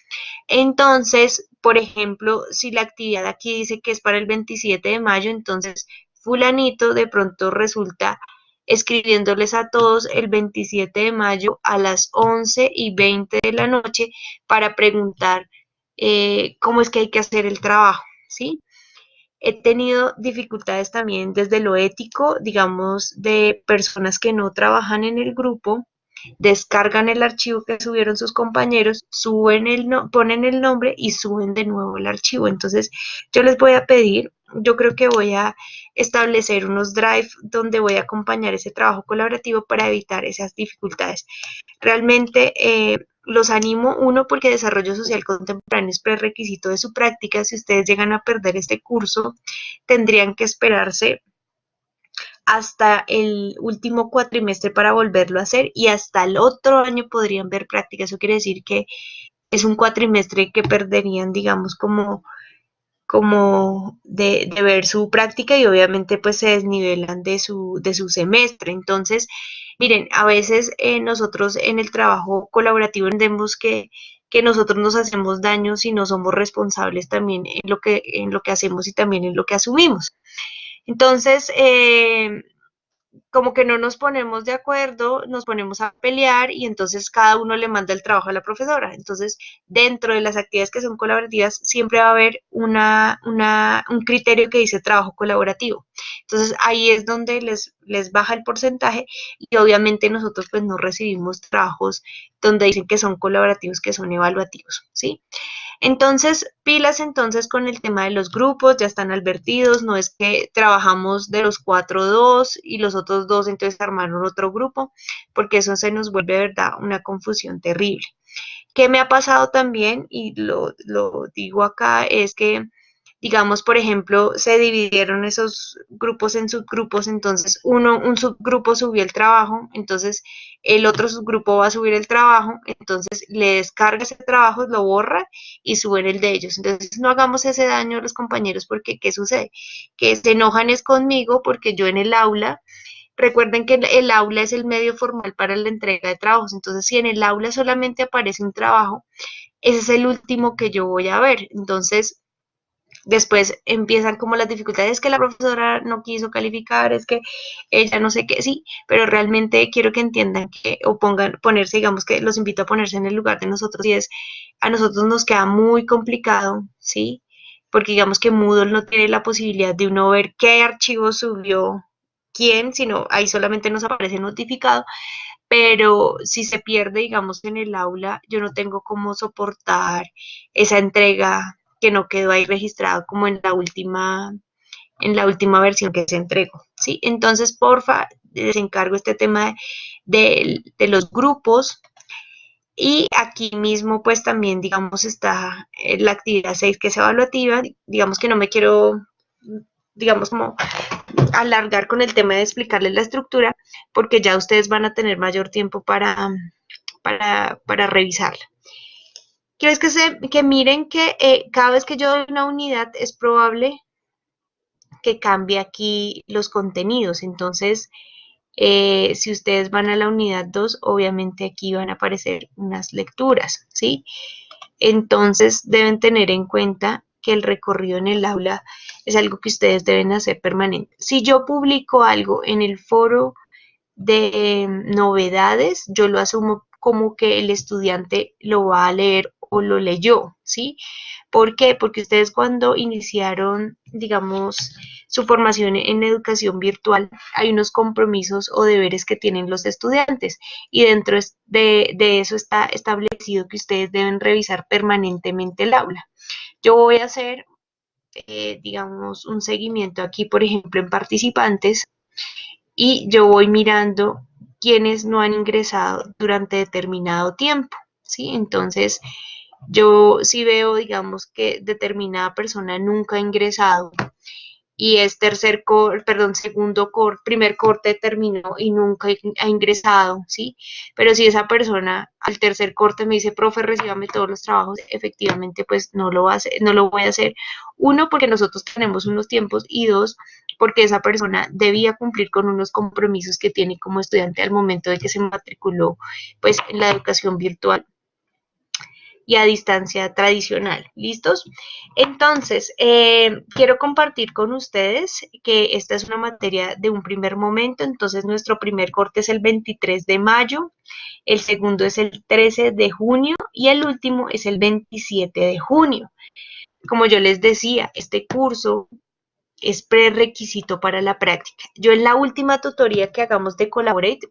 Entonces, por ejemplo, si la actividad aquí dice que es para el 27 de mayo, entonces fulanito de pronto resulta escribiéndoles a todos el 27 de mayo a las 11:20 de la noche para preguntar cómo es que hay que hacer el trabajo, ¿sí? He tenido dificultades también desde lo ético, digamos, de personas que no trabajan en el grupo, descargan el archivo que subieron sus compañeros, ponen el nombre y suben de nuevo el archivo. Entonces, yo les voy a pedir, yo creo que voy a establecer unos drive donde voy a acompañar ese trabajo colaborativo para evitar esas dificultades. Realmente los animo, uno, porque desarrollo social contemporáneo es prerequisito de su práctica. Si ustedes llegan a perder este curso, tendrían que esperarse hasta el último cuatrimestre para volverlo a hacer y hasta el otro año podrían ver práctica. Eso quiere decir que es un cuatrimestre que perderían, digamos, como de ver su práctica y obviamente pues se desnivelan de su semestre. Entonces, miren, a veces nosotros en el trabajo colaborativo entendemos que nosotros nos hacemos daño si no somos responsables también en lo que hacemos y también en lo que asumimos. Entonces, como que no nos ponemos de acuerdo, nos ponemos a pelear y entonces cada uno le manda el trabajo a la profesora. Entonces, dentro de las actividades que son colaborativas, siempre va a haber un criterio que dice trabajo colaborativo. Entonces, ahí es donde les baja el porcentaje y obviamente nosotros pues no recibimos trabajos donde dicen que son colaborativos, que son evaluativos, ¿sí? Entonces, pilas entonces con el tema de los grupos, ya están advertidos, no es que trabajamos de los 4 2 y los otros dos entonces armaron otro grupo, porque eso se nos vuelve, de verdad, una confusión terrible. ¿Qué me ha pasado también? Y lo digo acá, es que digamos, por ejemplo, se dividieron esos grupos en subgrupos, entonces un subgrupo subió el trabajo, entonces el otro subgrupo va a subir el trabajo, entonces le descarga ese trabajo, lo borra y suben el de ellos. Entonces no hagamos ese daño a los compañeros porque ¿qué sucede? Que se enojan es conmigo porque yo en el aula, recuerden que el aula es el medio formal para la entrega de trabajos, entonces si en el aula solamente aparece un trabajo, ese es el último que yo voy a ver. Entonces, después empiezan como las dificultades, es que la profesora no quiso calificar, es que ella no sé qué, sí, pero realmente quiero que entiendan que, o ponerse, digamos que los invito a ponerse en el lugar de nosotros, y es, a nosotros nos queda muy complicado, ¿sí? Porque digamos que Moodle no tiene la posibilidad de uno ver qué archivo subió quién, sino ahí solamente nos aparece notificado, pero si se pierde, digamos, en el aula, yo no tengo cómo soportar esa entrega que no quedó ahí registrada como en la última versión que se entregó, ¿sí? Entonces, porfa, les encargo este tema de los grupos y aquí mismo, pues también, digamos, está la actividad 6 que es evaluativa, digamos que no me quiero, digamos, como alargar con el tema de explicarles la estructura, porque ya ustedes van a tener mayor tiempo para revisarla. Quiero que miren que cada vez que yo doy una unidad es probable que cambie aquí los contenidos. Entonces, si ustedes van a la unidad 2, obviamente aquí van a aparecer unas lecturas, ¿sí? Entonces, deben tener en cuenta que el recorrido en el aula es algo que ustedes deben hacer permanente. Si yo publico algo en el foro de novedades, yo lo asumo como que el estudiante lo va a leer o lo leyó, ¿sí? ¿Por qué? Porque ustedes cuando iniciaron, digamos, su formación en educación virtual, hay unos compromisos o deberes que tienen los estudiantes y dentro de eso está establecido que ustedes deben revisar permanentemente el aula. Yo voy a hacer, digamos, un seguimiento aquí, por ejemplo, en participantes y yo voy mirando quienes no han ingresado durante determinado tiempo, ¿sí? Entonces, yo sí veo, digamos, que determinada persona nunca ha ingresado y es segundo corte, primer corte terminó y nunca ha ingresado, ¿sí? Pero si esa persona al tercer corte me dice, profe, recíbame todos los trabajos, efectivamente, pues no lo va a hacer, no lo voy a hacer. Uno, porque nosotros tenemos unos tiempos y dos, porque esa persona debía cumplir con unos compromisos que tiene como estudiante al momento de que se matriculó, pues, en la educación virtual y a distancia tradicional. ¿Listos? Entonces, quiero compartir con ustedes que esta es una materia de un primer momento, entonces nuestro primer corte es el 23 de mayo, el segundo es el 13 de junio y el último es el 27 de junio. Como yo les decía, este curso es prerequisito para la práctica. Yo en la última tutoría que hagamos de Collaborate,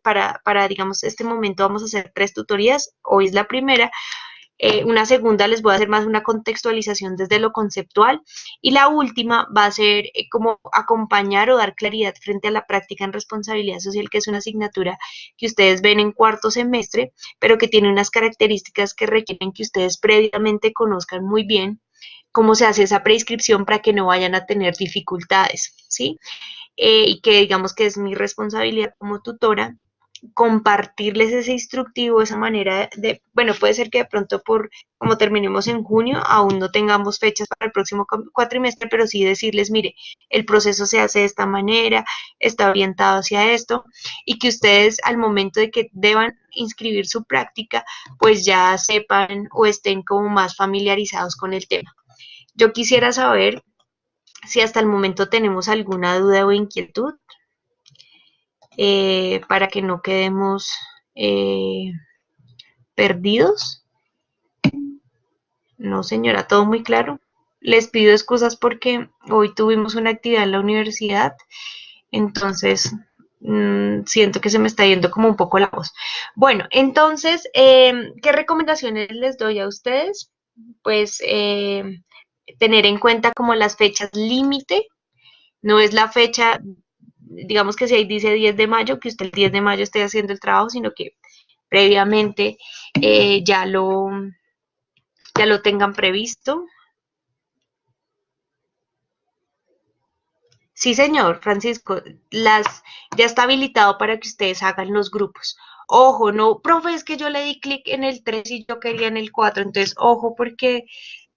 digamos, este momento vamos a hacer 3 tutorías, hoy es la primera, una segunda les voy a hacer más una contextualización desde lo conceptual y la última va a ser como acompañar o dar claridad frente a la práctica en responsabilidad social, que es una asignatura que ustedes ven en cuarto semestre, pero que tiene unas características que requieren que ustedes previamente conozcan muy bien cómo se hace esa prescripción para que no vayan a tener dificultades, ¿sí? Y que digamos que es mi responsabilidad como tutora compartirles ese instructivo, esa manera de, bueno, puede ser que de pronto como terminemos en junio, aún no tengamos fechas para el próximo cuatrimestre, pero sí decirles, mire, el proceso se hace de esta manera, está orientado hacia esto, y que ustedes al momento de que deban inscribir su práctica, pues ya sepan o estén como más familiarizados con el tema. Yo quisiera saber si hasta el momento tenemos alguna duda o inquietud para que no quedemos eh, perdidos. No, señora, todo muy claro. Les pido excusas porque hoy tuvimos una actividad en la universidad, entonces siento que se me está yendo como un poco la voz. Bueno, entonces, ¿qué recomendaciones les doy a ustedes? Pues tener en cuenta como las fechas límite, no es la fecha, digamos que si ahí dice 10 de mayo, que usted el 10 de mayo esté haciendo el trabajo, sino que previamente eh, ya lo, ya lo tengan previsto. Sí, señor Francisco, ya está habilitado para que ustedes hagan los grupos. Ojo, no, profe, es que yo le di clic en el 3 y yo quería en el 4, entonces ojo porque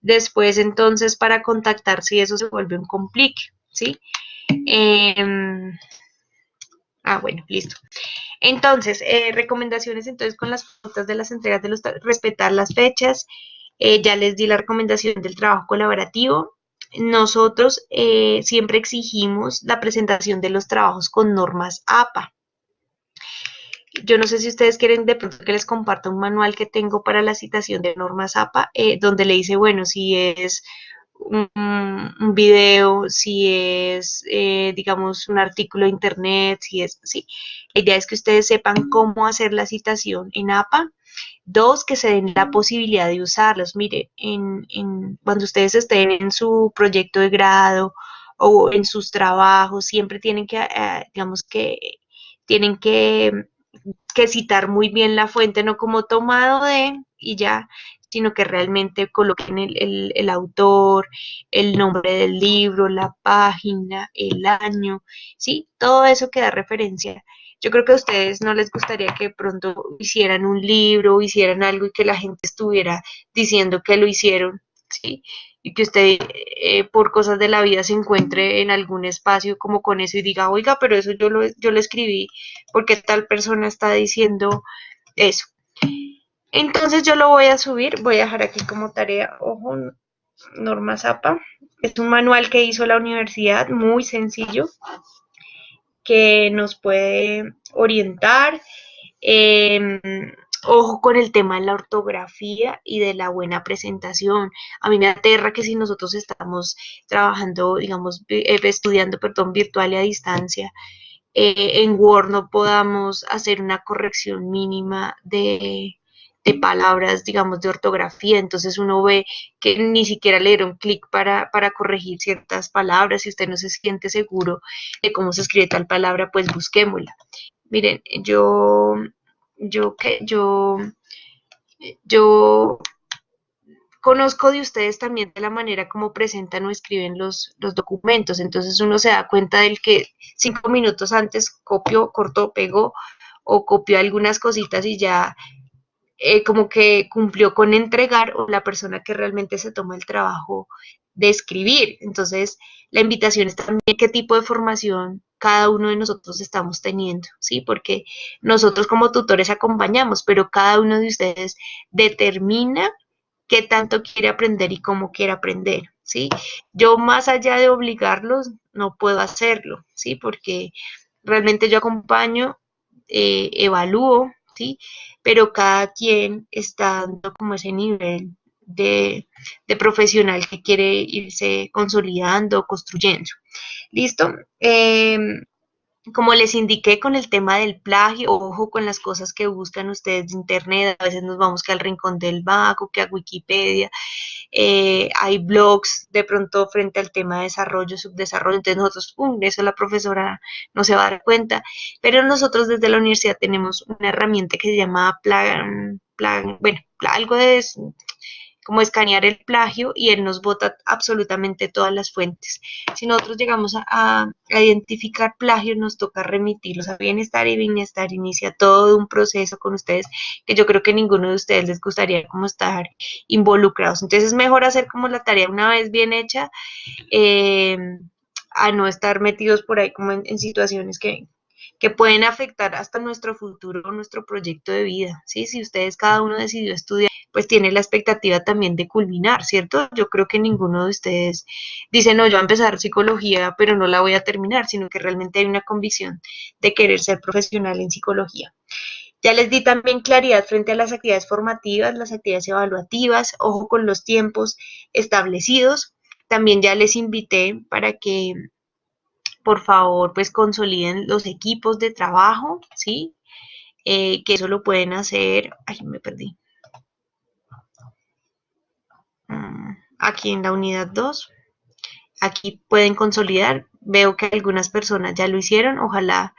después entonces para contactar si eso se vuelve un complique, ¿sí? Eh, bueno, listo. Entonces, recomendaciones entonces con las pautas de las entregas de respetar las fechas. Ya les di la recomendación del trabajo colaborativo. Nosotros siempre exigimos la presentación de los trabajos con normas APA. Yo no sé si ustedes quieren de pronto que les comparta un manual que tengo para la citación de normas APA, donde le dice, bueno, si es un video, si es, digamos, un artículo de internet, si es, sí. La idea es que ustedes sepan cómo hacer la citación en APA. Dos, que se den la posibilidad de usarlos. Mire, cuando ustedes estén en su proyecto de grado o en sus trabajos, siempre tienen que, digamos que, tienen que citar muy bien la fuente, no como tomado de y ya, sino que realmente coloquen el autor, el nombre del libro, la página, el año, ¿sí? Todo eso que da referencia. Yo creo que a ustedes no les gustaría que pronto hicieran un libro o hicieran algo y que la gente estuviera diciendo que lo hicieron, ¿sí? Y que usted por cosas de la vida se encuentre en algún espacio como con eso y diga, oiga, pero eso yo lo escribí porque tal persona está diciendo eso. Entonces yo lo voy a subir, voy a dejar aquí como tarea, ojo, Norma Zapa. Es un manual que hizo la universidad, muy sencillo, que nos puede orientar. Eh, Ojo con el tema de la ortografía y de la buena presentación. A mí me aterra que si nosotros estamos trabajando, digamos, estudiando, perdón, virtual y a distancia, en Word no podamos hacer una corrección mínima de palabras, digamos, de ortografía. Entonces uno ve que ni siquiera le dieron clic para corregir ciertas palabras. Si usted no se siente seguro de cómo se escribe tal palabra, pues busquémosla. Miren, yo, que, yo conozco de ustedes también de la manera como presentan o escriben los documentos, entonces uno se da cuenta del que 5 minutos antes copió, cortó, pegó o copió algunas cositas y ya como que cumplió con entregar o la persona que realmente se toma el trabajo de escribir. Entonces, la invitación es también qué tipo de formación cada uno de nosotros estamos teniendo, ¿sí? Porque nosotros como tutores acompañamos, pero cada uno de ustedes determina qué tanto quiere aprender y cómo quiere aprender, ¿sí? Yo más allá de obligarlos, no puedo hacerlo, ¿sí? Porque realmente yo acompaño, evalúo, ¿sí? Pero cada quien está dando como ese nivel de profesional que quiere irse consolidando, construyendo. ¿Listo? Como les indiqué con el tema del plagio, ojo con las cosas que buscan ustedes de internet, a veces nos vamos que al rincón del vago, que a Wikipedia, hay blogs de pronto frente al tema de desarrollo, subdesarrollo, entonces nosotros, eso la profesora no se va a dar cuenta, pero nosotros desde la universidad tenemos una herramienta que se llama bueno, algo de como escanear el plagio y él nos bota absolutamente todas las fuentes. Si nosotros llegamos a identificar plagio, nos toca remitirlos a Bienestar y Bienestar inicia todo un proceso con ustedes que yo creo que ninguno de ustedes les gustaría como estar involucrados. Entonces es mejor hacer como la tarea una vez bien hecha eh, a no estar metidos por ahí como en situaciones que pueden afectar hasta nuestro futuro, nuestro proyecto de vida, ¿sí? Si ustedes cada uno decidió estudiar, pues tiene la expectativa también de culminar, ¿cierto? Yo creo que ninguno de ustedes dice, no, yo voy a empezar psicología, pero no la voy a terminar, sino que realmente hay una convicción de querer ser profesional en psicología. Ya les di también claridad frente a las actividades formativas, las actividades evaluativas, ojo con los tiempos establecidos. También ya les invité para que por favor, pues consoliden los equipos de trabajo, ¿sí? Que eso lo pueden hacer, ay, me perdí, aquí en la unidad 2, aquí pueden consolidar, veo que algunas personas ya lo hicieron, ojalá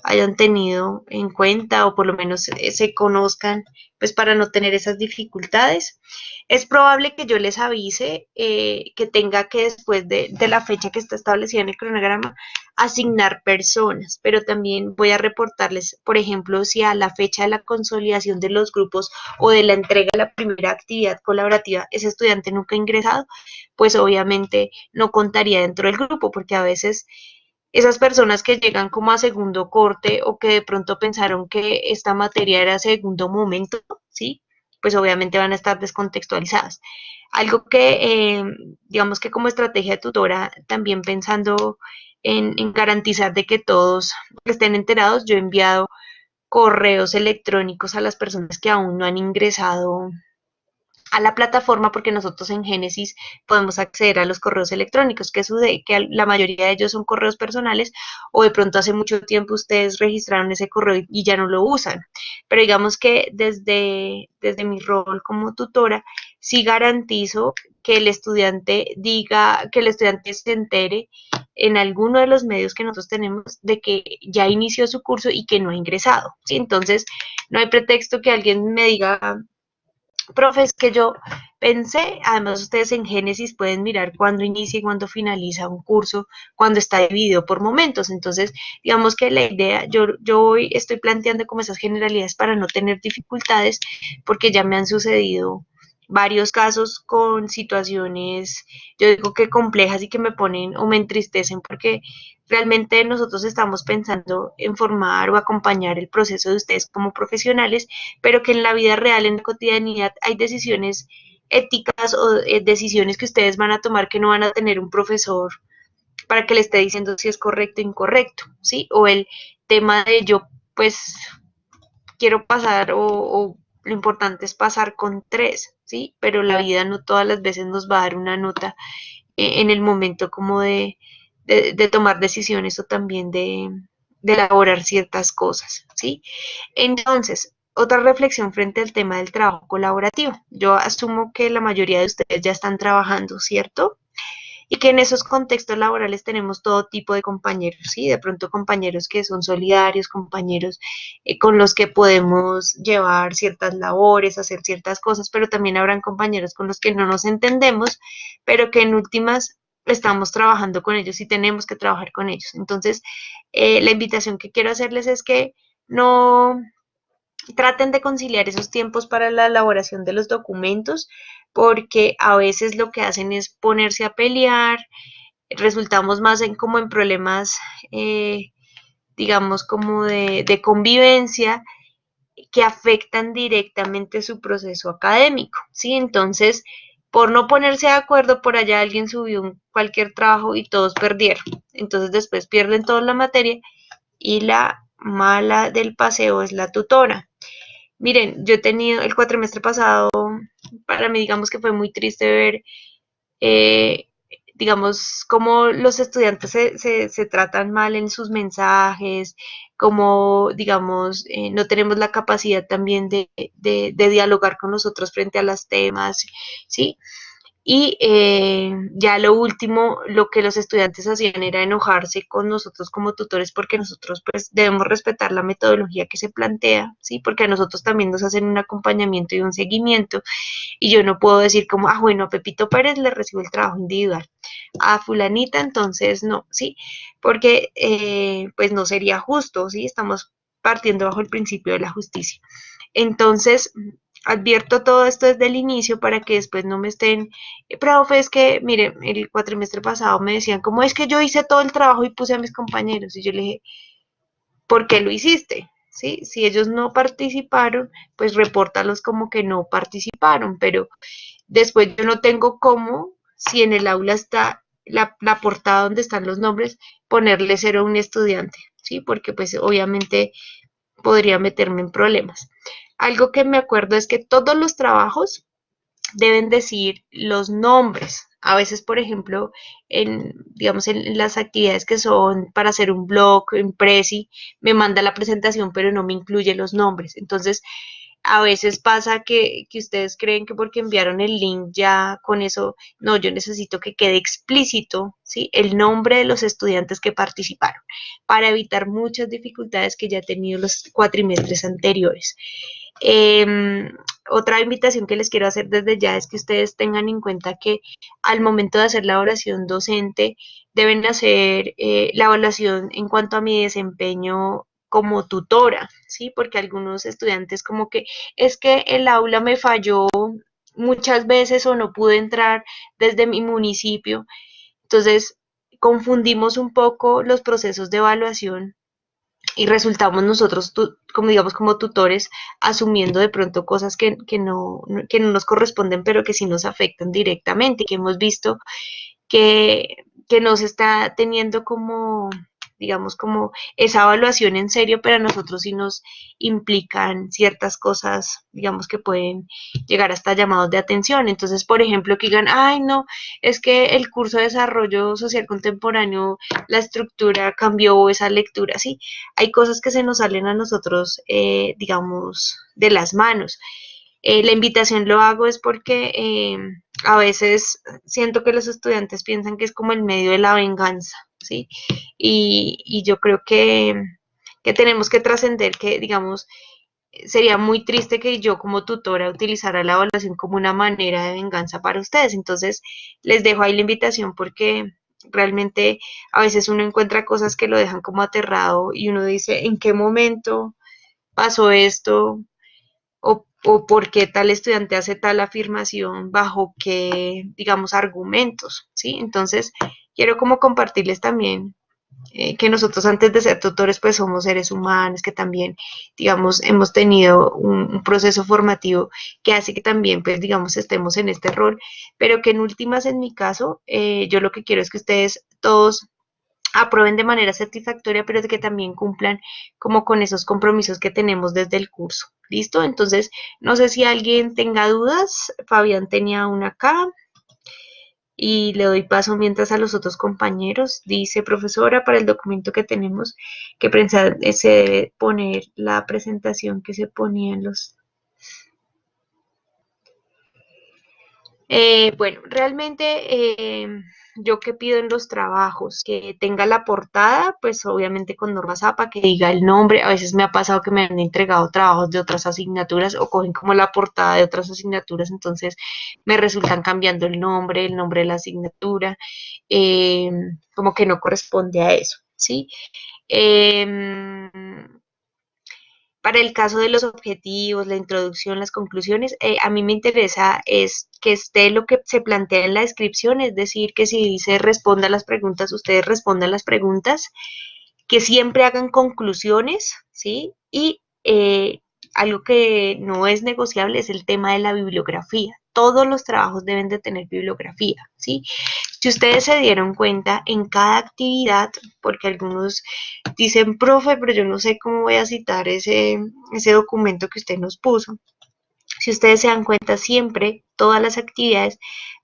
hayan tenido en cuenta o por lo menos se conozcan, pues para no tener esas dificultades. Es probable que yo les avise que tenga que después de la fecha que está establecida en el cronograma asignar personas, pero también voy a reportarles, por ejemplo, si a la fecha de la consolidación de los grupos o de la entrega de la primera actividad colaborativa ese estudiante nunca ha ingresado, pues obviamente no contaría dentro del grupo, porque a veces esas personas que llegan como a segundo corte o que de pronto pensaron que esta materia era segundo momento, ¿sí? Pues obviamente van a estar descontextualizadas. Algo que, digamos que como estrategia de tutora, también pensando en garantizar de que todos estén enterados, yo he enviado correos electrónicos a las personas que aún no han ingresado a la plataforma porque nosotros en Génesis podemos acceder a los correos electrónicos, que sucede que la mayoría de ellos son correos personales o de pronto hace mucho tiempo ustedes registraron ese correo y ya no lo usan. Pero digamos que desde mi rol como tutora, sí garantizo que el estudiante diga, que el estudiante se entere en alguno de los medios que nosotros tenemos de que ya inició su curso y que no ha ingresado, ¿sí? Entonces, no hay pretexto que alguien me diga, profes, que yo pensé, además ustedes en Génesis pueden mirar cuándo inicia y cuándo finaliza un curso, cuando está dividido por momentos. Entonces, digamos que la idea, yo hoy estoy planteando como esas generalidades para no tener dificultades, porque ya me han sucedido varios casos con situaciones, yo digo que complejas y que me ponen o me entristecen porque realmente nosotros estamos pensando en formar o acompañar el proceso de ustedes como profesionales, pero que en la vida real, en la cotidianidad, hay decisiones éticas o decisiones que ustedes van a tomar que no van a tener un profesor para que le esté diciendo si es correcto o incorrecto, ¿sí? O el tema de yo, pues, quiero pasar o lo importante es pasar con 3, ¿sí? Pero la vida no todas las veces nos va a dar una nota en el momento como de tomar decisiones o también de elaborar ciertas cosas, ¿sí? Entonces, otra reflexión frente al tema del trabajo colaborativo. Yo asumo que la mayoría de ustedes ya están trabajando, ¿cierto? Y que en esos contextos laborales tenemos todo tipo de compañeros, ¿sí? De pronto compañeros que son solidarios, compañeros con los que podemos llevar ciertas labores, hacer ciertas cosas, pero también habrán compañeros con los que no nos entendemos, pero que en últimas estamos trabajando con ellos y tenemos que trabajar con ellos. Entonces, la invitación que quiero hacerles es que no traten de conciliar esos tiempos para la elaboración de los documentos, porque a veces lo que hacen es ponerse a pelear, resultamos más en como en problemas, digamos, como de convivencia que afectan directamente su proceso académico, ¿sí? Entonces, por no ponerse de acuerdo, por allá alguien subió cualquier trabajo y todos perdieron. Entonces, después pierden toda la materia y la mala del paseo es la tutora. Miren, yo he tenido el cuatrimestre pasado, para mí digamos que fue muy triste ver, eh, digamos, cómo los estudiantes se tratan mal en sus mensajes, cómo, digamos, no tenemos la capacidad también de dialogar con nosotros frente a los temas, ¿sí? Y ya lo último, lo que los estudiantes hacían era enojarse con nosotros como tutores porque nosotros pues debemos respetar la metodología que se plantea, ¿sí? Porque a nosotros también nos hacen un acompañamiento y un seguimiento y yo no puedo decir como, ah, bueno, a Pepito Pérez le recibo el trabajo individual, a fulanita entonces no, ¿sí? Porque pues no sería justo, ¿sí? Estamos partiendo bajo el principio de la justicia. Entonces, advierto todo esto desde el inicio para que después no me estén, profe, es que, mire, el cuatrimestre pasado me decían, como es que yo hice todo el trabajo y puse a mis compañeros? Y yo le dije, ¿por qué lo hiciste? ¿Sí? Si ellos no participaron, pues repórtalos como que no participaron, pero después yo no tengo cómo, si en el aula está la portada donde están los nombres, ponerle cero a un estudiante, ¿sí? Porque pues obviamente podría meterme en problemas. Algo que me acuerdo es que todos los trabajos deben decir los nombres. A veces, por ejemplo, digamos, en las actividades que son para hacer un blog en Prezi, me manda la presentación, pero no me incluye los nombres. Entonces, a veces pasa que ustedes creen que porque enviaron el link ya con eso, no, yo necesito que quede explícito, ¿sí? El nombre de los estudiantes que participaron para evitar muchas dificultades que ya he tenido los cuatrimestres anteriores. Eh, Otra invitación que les quiero hacer desde ya es que ustedes tengan en cuenta que al momento de hacer la evaluación docente deben hacer la evaluación en cuanto a mi desempeño como tutora, ¿sí? Porque algunos estudiantes como que es que el aula me falló muchas veces o no pude entrar desde mi municipio. Entonces, confundimos un poco los procesos de evaluación y resultamos nosotros, como digamos, como tutores, asumiendo de pronto cosas que no nos corresponden, pero que sí nos afectan directamente, que hemos visto que no se está teniendo como, digamos, como esa evaluación en serio, pero a nosotros sí nos implican ciertas cosas, digamos, que pueden llegar hasta llamados de atención. Entonces, por ejemplo, que digan, ay, no, es que el curso de desarrollo social contemporáneo, la estructura cambió esa lectura, sí, hay cosas que se nos salen a nosotros, digamos, de las manos. La invitación lo hago es porque a veces siento que los estudiantes piensan que es como el medio de la venganza, ¿sí? Y yo creo que tenemos que trascender que, digamos, sería muy triste que yo como tutora utilizara la evaluación como una manera de venganza para ustedes. Entonces, les dejo ahí la invitación porque realmente a veces uno encuentra cosas que lo dejan como aterrado y uno dice, ¿en qué momento pasó esto? O por qué tal estudiante hace tal afirmación, bajo qué, digamos, argumentos, ¿sí? Entonces, quiero como compartirles también que nosotros antes de ser tutores, pues somos seres humanos, que también, digamos, hemos tenido un proceso formativo que hace que también, pues, digamos, estemos en este rol, pero que en últimas, en mi caso, yo lo que quiero es que ustedes todos aprueben de manera satisfactoria, pero de que también cumplan como con esos compromisos que tenemos desde el curso. ¿Listo? Entonces, no sé si alguien tenga dudas. Fabián tenía una acá y le doy paso mientras a los otros compañeros. Dice, profesora, para el documento que tenemos que pensar, se debe poner la presentación que se ponía en los. Bueno, realmente yo que pido en los trabajos que tenga la portada, pues obviamente con norma zapa, que diga el nombre. A veces me ha pasado que me han entregado trabajos de otras asignaturas o cogen como la portada de otras asignaturas, entonces me resultan cambiando el nombre de la asignatura, eh, como que no corresponde a eso, ¿sí? Em, para el caso de los objetivos, la introducción, las conclusiones, a mí me interesa es que esté lo que se plantea en la descripción, es decir, que si dice responda a las preguntas, ustedes respondan las preguntas, que siempre hagan conclusiones, ¿sí? Y algo que no es negociable es el tema de la bibliografía. Todos los trabajos deben de tener bibliografía, ¿sí? Si ustedes se dieron cuenta en cada actividad, porque algunos dicen, profe, pero yo no sé cómo voy a citar ese documento que usted nos puso. Si ustedes se dan cuenta, siempre todas las actividades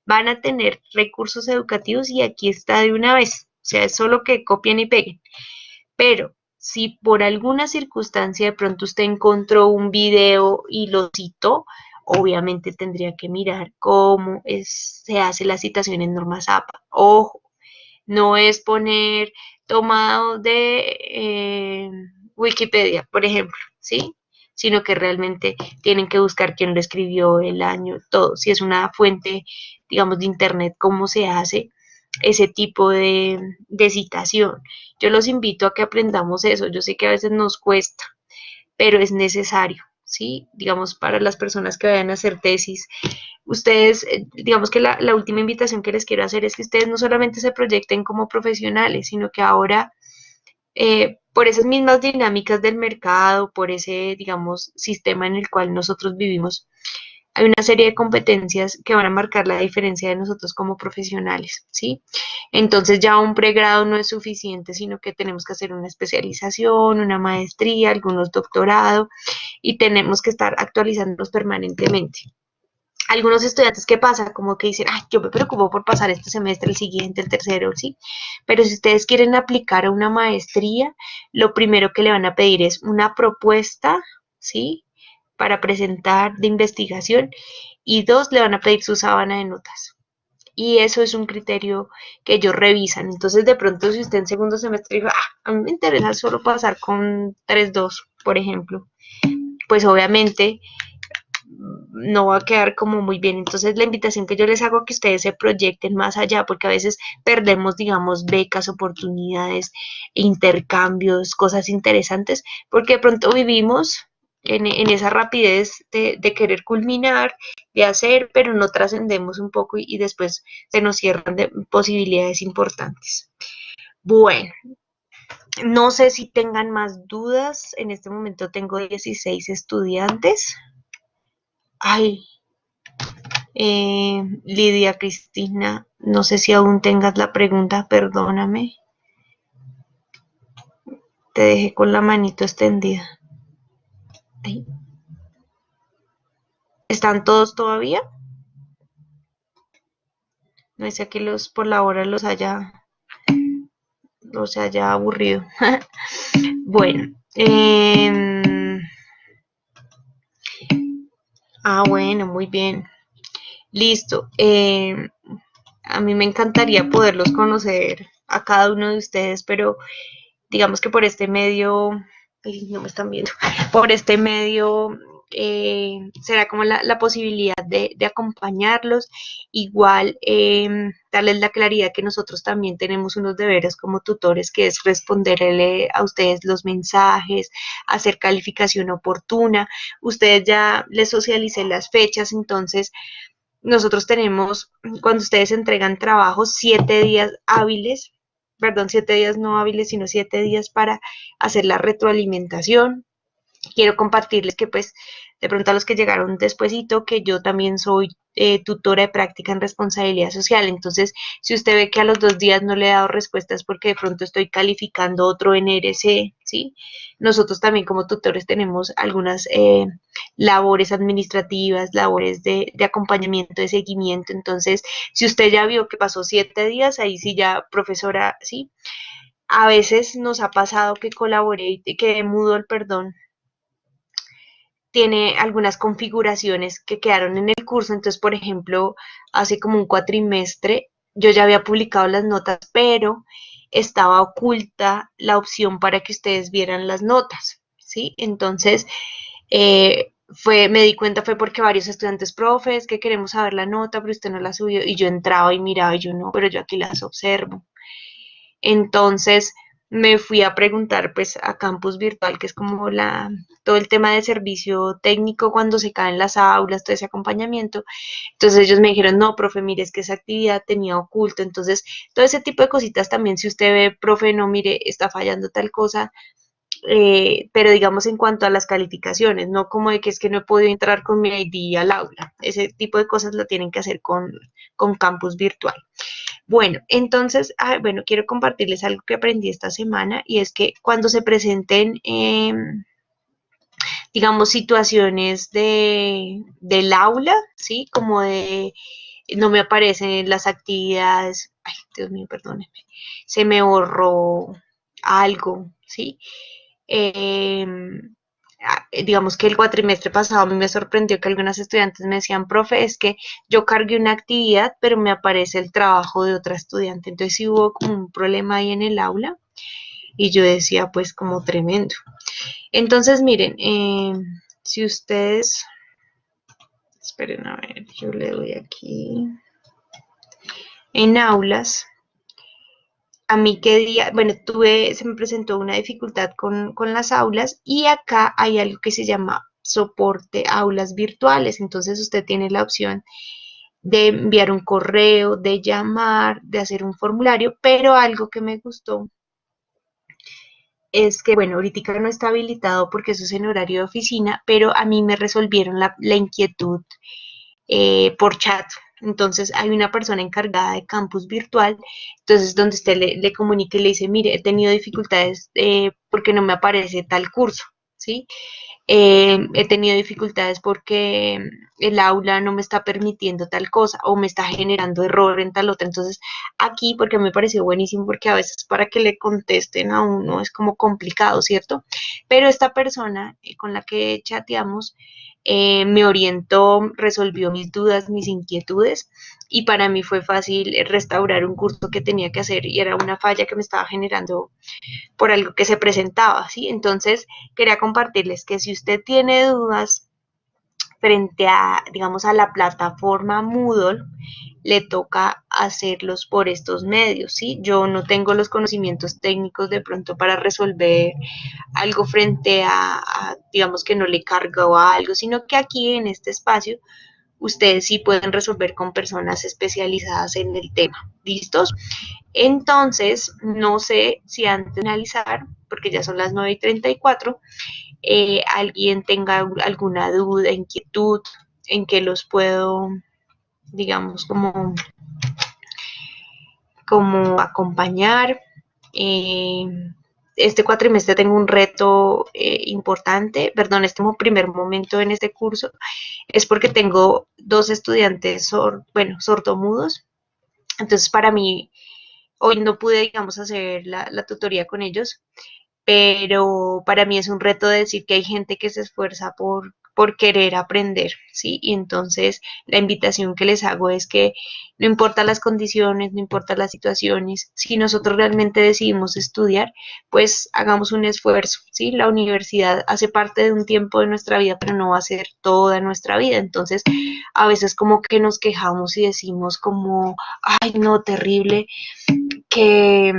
van a tener recursos educativos y aquí está de una vez. O sea, es solo que copien y peguen. Pero si por alguna circunstancia de pronto usted encontró un video y lo citó, obviamente tendría que mirar cómo se hace la citación en normas APA. Ojo, no es poner tomado de Wikipedia, por ejemplo, ¿sí? Sino que realmente tienen que buscar quién lo escribió, el año, todo. Si es una fuente, digamos, de internet, cómo se hace ese tipo de citación. Yo los invito a que aprendamos eso. Yo sé que a veces nos cuesta, pero es necesario, ¿sí? Digamos, para las personas que vayan a hacer tesis, ustedes, digamos que la última invitación que les quiero hacer es que ustedes no solamente se proyecten como profesionales, sino que ahora, por esas mismas dinámicas del mercado, por ese, digamos, sistema en el cual nosotros vivimos, hay una serie de competencias que van a marcar la diferencia de nosotros como profesionales, ¿sí? Entonces ya un pregrado no es suficiente, sino que tenemos que hacer una especialización, una maestría, algunos doctorado y tenemos que estar actualizándonos permanentemente. Algunos estudiantes, ¿qué pasa? Como que dicen, ay, yo me preocupo por pasar este semestre, el siguiente, el tercero, ¿sí? Pero si ustedes quieren aplicar a una maestría, lo primero que le van a pedir es una propuesta, ¿sí? Para presentar de investigación y dos, le van a pedir su sábana de notas. Y eso es un criterio que ellos revisan. Entonces, de pronto, si usted en segundo semestre dijo, a mí me interesa solo pasar con 3.2, por ejemplo, pues obviamente no va a quedar como muy bien. Entonces, la invitación que yo les hago a que ustedes se proyecten más allá, porque a veces perdemos, digamos, becas, oportunidades, intercambios, cosas interesantes, porque de pronto vivimos en esa rapidez de querer culminar, de hacer, pero no trascendemos un poco y después se nos cierran posibilidades importantes. Bueno, no sé si tengan más dudas. En este momento tengo 16 estudiantes. Ay, Lidia Cristina, no sé si aún tengas la pregunta, perdóname. Te dejé con la manito extendida. Ay. ¿Están todos todavía? No sé que los por la hora los haya aburrido. Bueno, bueno, muy bien. Listo. A mí me encantaría poderlos conocer a cada uno de ustedes, pero digamos que por este medio, ay, no me están viendo, por este medio será como la posibilidad de acompañarlos, igual darles la claridad que nosotros también tenemos unos deberes como tutores, que es responderle a ustedes los mensajes, hacer calificación oportuna, ustedes ya les socialicé las fechas, entonces nosotros tenemos, cuando ustedes entregan trabajos, 7 días hábiles, perdón, 7 días no hábiles, sino 7 días para hacer la retroalimentación. Quiero compartirles que pues de pronto a los que llegaron despuesito, que yo también soy tutora de práctica en responsabilidad social. Entonces, si usted ve que a los 2 días no le he dado respuestas porque de pronto estoy calificando otro NRC, ¿sí? Nosotros también como tutores tenemos algunas labores administrativas, labores de acompañamiento, de seguimiento. Entonces, si usted ya vio que pasó 7 días, ahí sí ya, profesora, ¿sí? A veces nos ha pasado que colaboré y que mudo el perdón tiene algunas configuraciones que quedaron en el curso. Entonces, por ejemplo, hace como un cuatrimestre yo ya había publicado las notas, pero estaba oculta la opción para que ustedes vieran las notas, ¿sí? Entonces, me di cuenta fue porque varios estudiantes, profes, que queremos saber la nota, pero usted no la subió, y yo entraba y miraba y yo no, pero yo aquí las observo. Entonces me fui a preguntar pues a Campus Virtual, que es como todo el tema de servicio técnico cuando se caen las aulas, todo ese acompañamiento. Entonces ellos me dijeron, no, profe, mire, es que esa actividad tenía oculto. Entonces, todo ese tipo de cositas también, si usted ve, profe, no, mire, está fallando tal cosa, pero digamos en cuanto a las calificaciones, no como de que es que no he podido entrar con mi ID al aula. Ese tipo de cosas lo tienen que hacer con Campus Virtual. Bueno, entonces, bueno, quiero compartirles algo que aprendí esta semana y es que cuando se presenten, digamos, situaciones del aula, ¿sí? Como de no me aparecen las actividades, ay, Dios mío, perdónenme, se me borró algo, ¿sí? Eh, digamos que el cuatrimestre pasado a mí me sorprendió que algunas estudiantes me decían, profe, es que yo cargué una actividad, pero me aparece el trabajo de otra estudiante. Entonces sí hubo como un problema ahí en el aula y yo decía, pues como tremendo. Entonces, miren, si ustedes, esperen a ver, yo le doy aquí en aulas. A mí qué día, bueno, se me presentó una dificultad con las aulas y acá hay algo que se llama soporte aulas virtuales. Entonces usted tiene la opción de enviar un correo, de llamar, de hacer un formulario, pero algo que me gustó es que, bueno, ahorita no está habilitado porque eso es en horario de oficina, pero a mí me resolvieron la inquietud por chat. Entonces hay una persona encargada de campus virtual, entonces donde usted le comunica y le dice, mire, he tenido dificultades porque no me aparece tal curso, ¿sí? He tenido dificultades porque el aula no me está permitiendo tal cosa o me está generando error en tal otra. Entonces, aquí, porque me pareció buenísimo, porque a veces para que le contesten a uno es como complicado, ¿cierto? Pero esta persona con la que chateamos me orientó, resolvió mis dudas, mis inquietudes y para mí fue fácil restaurar un curso que tenía que hacer y era una falla que me estaba generando por algo que se presentaba, ¿sí? Entonces, quería compartirles que si usted tiene dudas frente a, digamos, a la plataforma Moodle, le toca hacerlos por estos medios, ¿sí? Yo no tengo los conocimientos técnicos de pronto para resolver algo frente digamos, que no le carga o algo, sino que aquí en este espacio ustedes sí pueden resolver con personas especializadas en el tema. ¿Listos? Entonces, no sé si antes de finalizar, porque ya son las 9:34, alguien tenga alguna duda, inquietud, en que los puedo, digamos, como acompañar. Eh, este cuatrimestre tengo un reto importante, perdón, este primer momento en este curso es porque tengo dos estudiantes, bueno, sordomudos, entonces para mí hoy no pude, digamos, hacer la tutoría con ellos, pero para mí es un reto decir que hay gente que se esfuerza por querer aprender, ¿sí? Y entonces la invitación que les hago es que no importa las condiciones, no importa las situaciones, si nosotros realmente decidimos estudiar, pues hagamos un esfuerzo, ¿sí? La universidad hace parte de un tiempo de nuestra vida, pero no va a ser toda nuestra vida, entonces a veces como que nos quejamos y decimos como, ay, no, terrible, que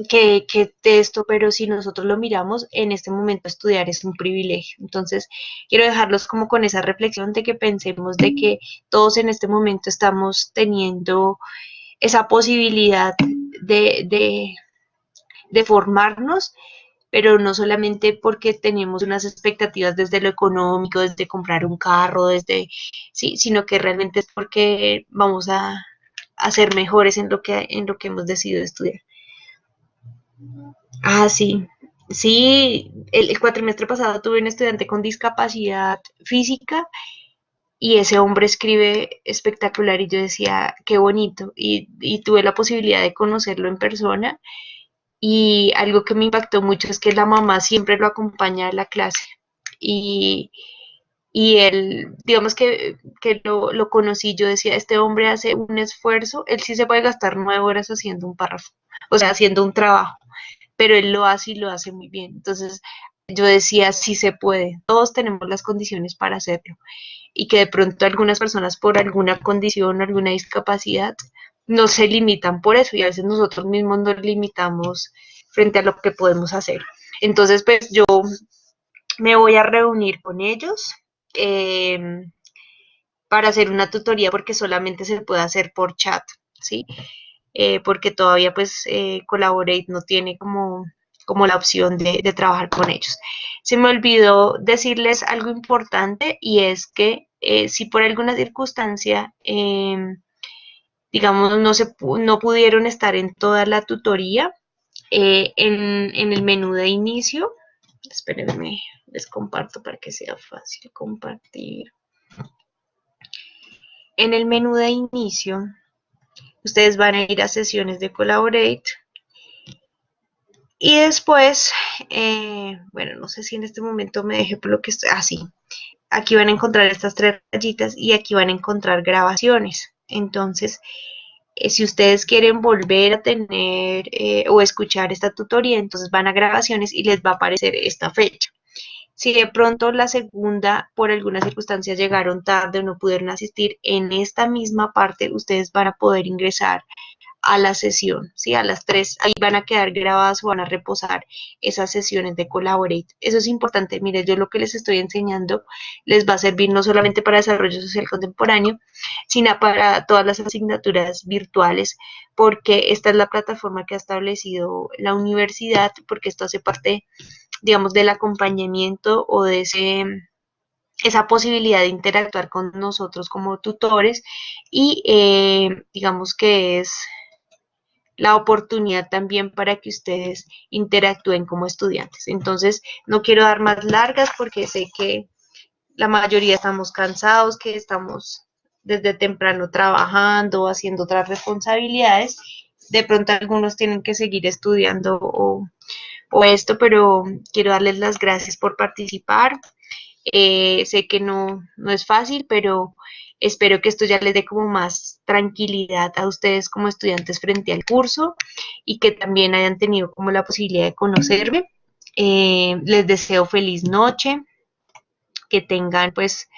que esto, pero si nosotros lo miramos, en este momento estudiar es un privilegio. Entonces, quiero dejarlos como con esa reflexión de que pensemos de que todos en este momento estamos teniendo esa posibilidad de formarnos, pero no solamente porque tenemos unas expectativas desde lo económico, desde comprar un carro, sí, sino que realmente es porque vamos a ser mejores en lo que hemos decidido estudiar. Sí, sí, el cuatrimestre pasado tuve un estudiante con discapacidad física y ese hombre escribe espectacular y yo decía, qué bonito, y tuve la posibilidad de conocerlo en persona y algo que me impactó mucho es que la mamá siempre lo acompaña a la clase y, y él, digamos que lo conocí, yo decía, este hombre hace un esfuerzo, él sí se puede gastar 9 horas haciendo un párrafo, o sea, haciendo un trabajo, pero él lo hace y lo hace muy bien. Entonces yo decía, sí se puede, todos tenemos las condiciones para hacerlo y que de pronto algunas personas por alguna condición, alguna discapacidad, no se limitan por eso y a veces nosotros mismos nos limitamos frente a lo que podemos hacer. Entonces, pues yo me voy a reunir con ellos eh, para hacer una tutoría porque solamente se puede hacer por chat, ¿sí? Porque todavía pues Collaborate no tiene como la opción de trabajar con ellos. Se me olvidó decirles algo importante y es que si por alguna circunstancia digamos, no pudieron estar en toda la tutoría. En el menú de inicio, espérenme, les comparto para que sea fácil compartir. En el menú de inicio, ustedes van a ir a sesiones de Collaborate y después, bueno, no sé si en este momento me dejé por lo que estoy, sí, aquí van a encontrar estas tres rayitas y aquí van a encontrar grabaciones. Entonces, si ustedes quieren volver a tener o escuchar esta tutoría, entonces van a grabaciones y les va a aparecer esta fecha. Si de pronto la segunda, por alguna circunstancia, llegaron tarde o no pudieron asistir, en esta misma parte ustedes van a poder ingresar a la sesión, ¿sí? A las 3, ahí van a quedar grabadas o van a reposar esas sesiones de Collaborate. Eso es importante, mire, yo lo que les estoy enseñando les va a servir no solamente para desarrollo social contemporáneo, sino para todas las asignaturas virtuales, porque esta es la plataforma que ha establecido la universidad, porque esto hace parte, digamos, del acompañamiento o de esa posibilidad de interactuar con nosotros como tutores y digamos que es la oportunidad también para que ustedes interactúen como estudiantes. Entonces, no quiero dar más largas porque sé que la mayoría estamos cansados, que estamos desde temprano trabajando, haciendo otras responsabilidades. De pronto algunos tienen que seguir estudiando o esto, pero quiero darles las gracias por participar. Sé que no es fácil, pero espero que esto ya les dé como más tranquilidad a ustedes como estudiantes frente al curso y que también hayan tenido como la posibilidad de conocerme. Les deseo feliz noche, que tengan pues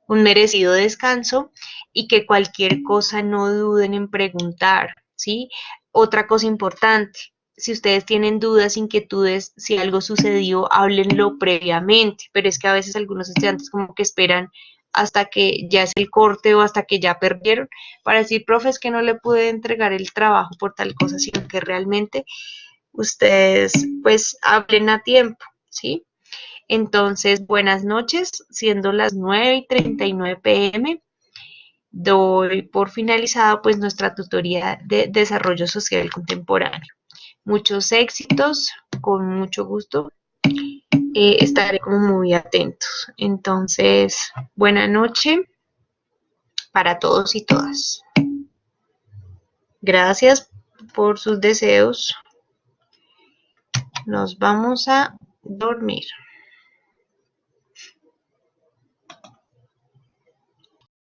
un merecido descanso y que cualquier cosa no duden en preguntar, ¿sí? Otra cosa importante, si ustedes tienen dudas, inquietudes, si algo sucedió, háblenlo previamente, pero es que a veces algunos estudiantes como que esperan hasta que ya es el corte o hasta que ya perdieron para decir, profe, es que no le pude entregar el trabajo por tal cosa, sino que realmente ustedes pues hablen a tiempo, ¿sí? Entonces, buenas noches, siendo las 9:39 p.m. Doy por finalizada pues nuestra tutoría de desarrollo social contemporáneo. Muchos éxitos, con mucho gusto. Estaré como muy atentos. Entonces, buena noche para todos y todas. Gracias por sus deseos. Nos vamos a dormir.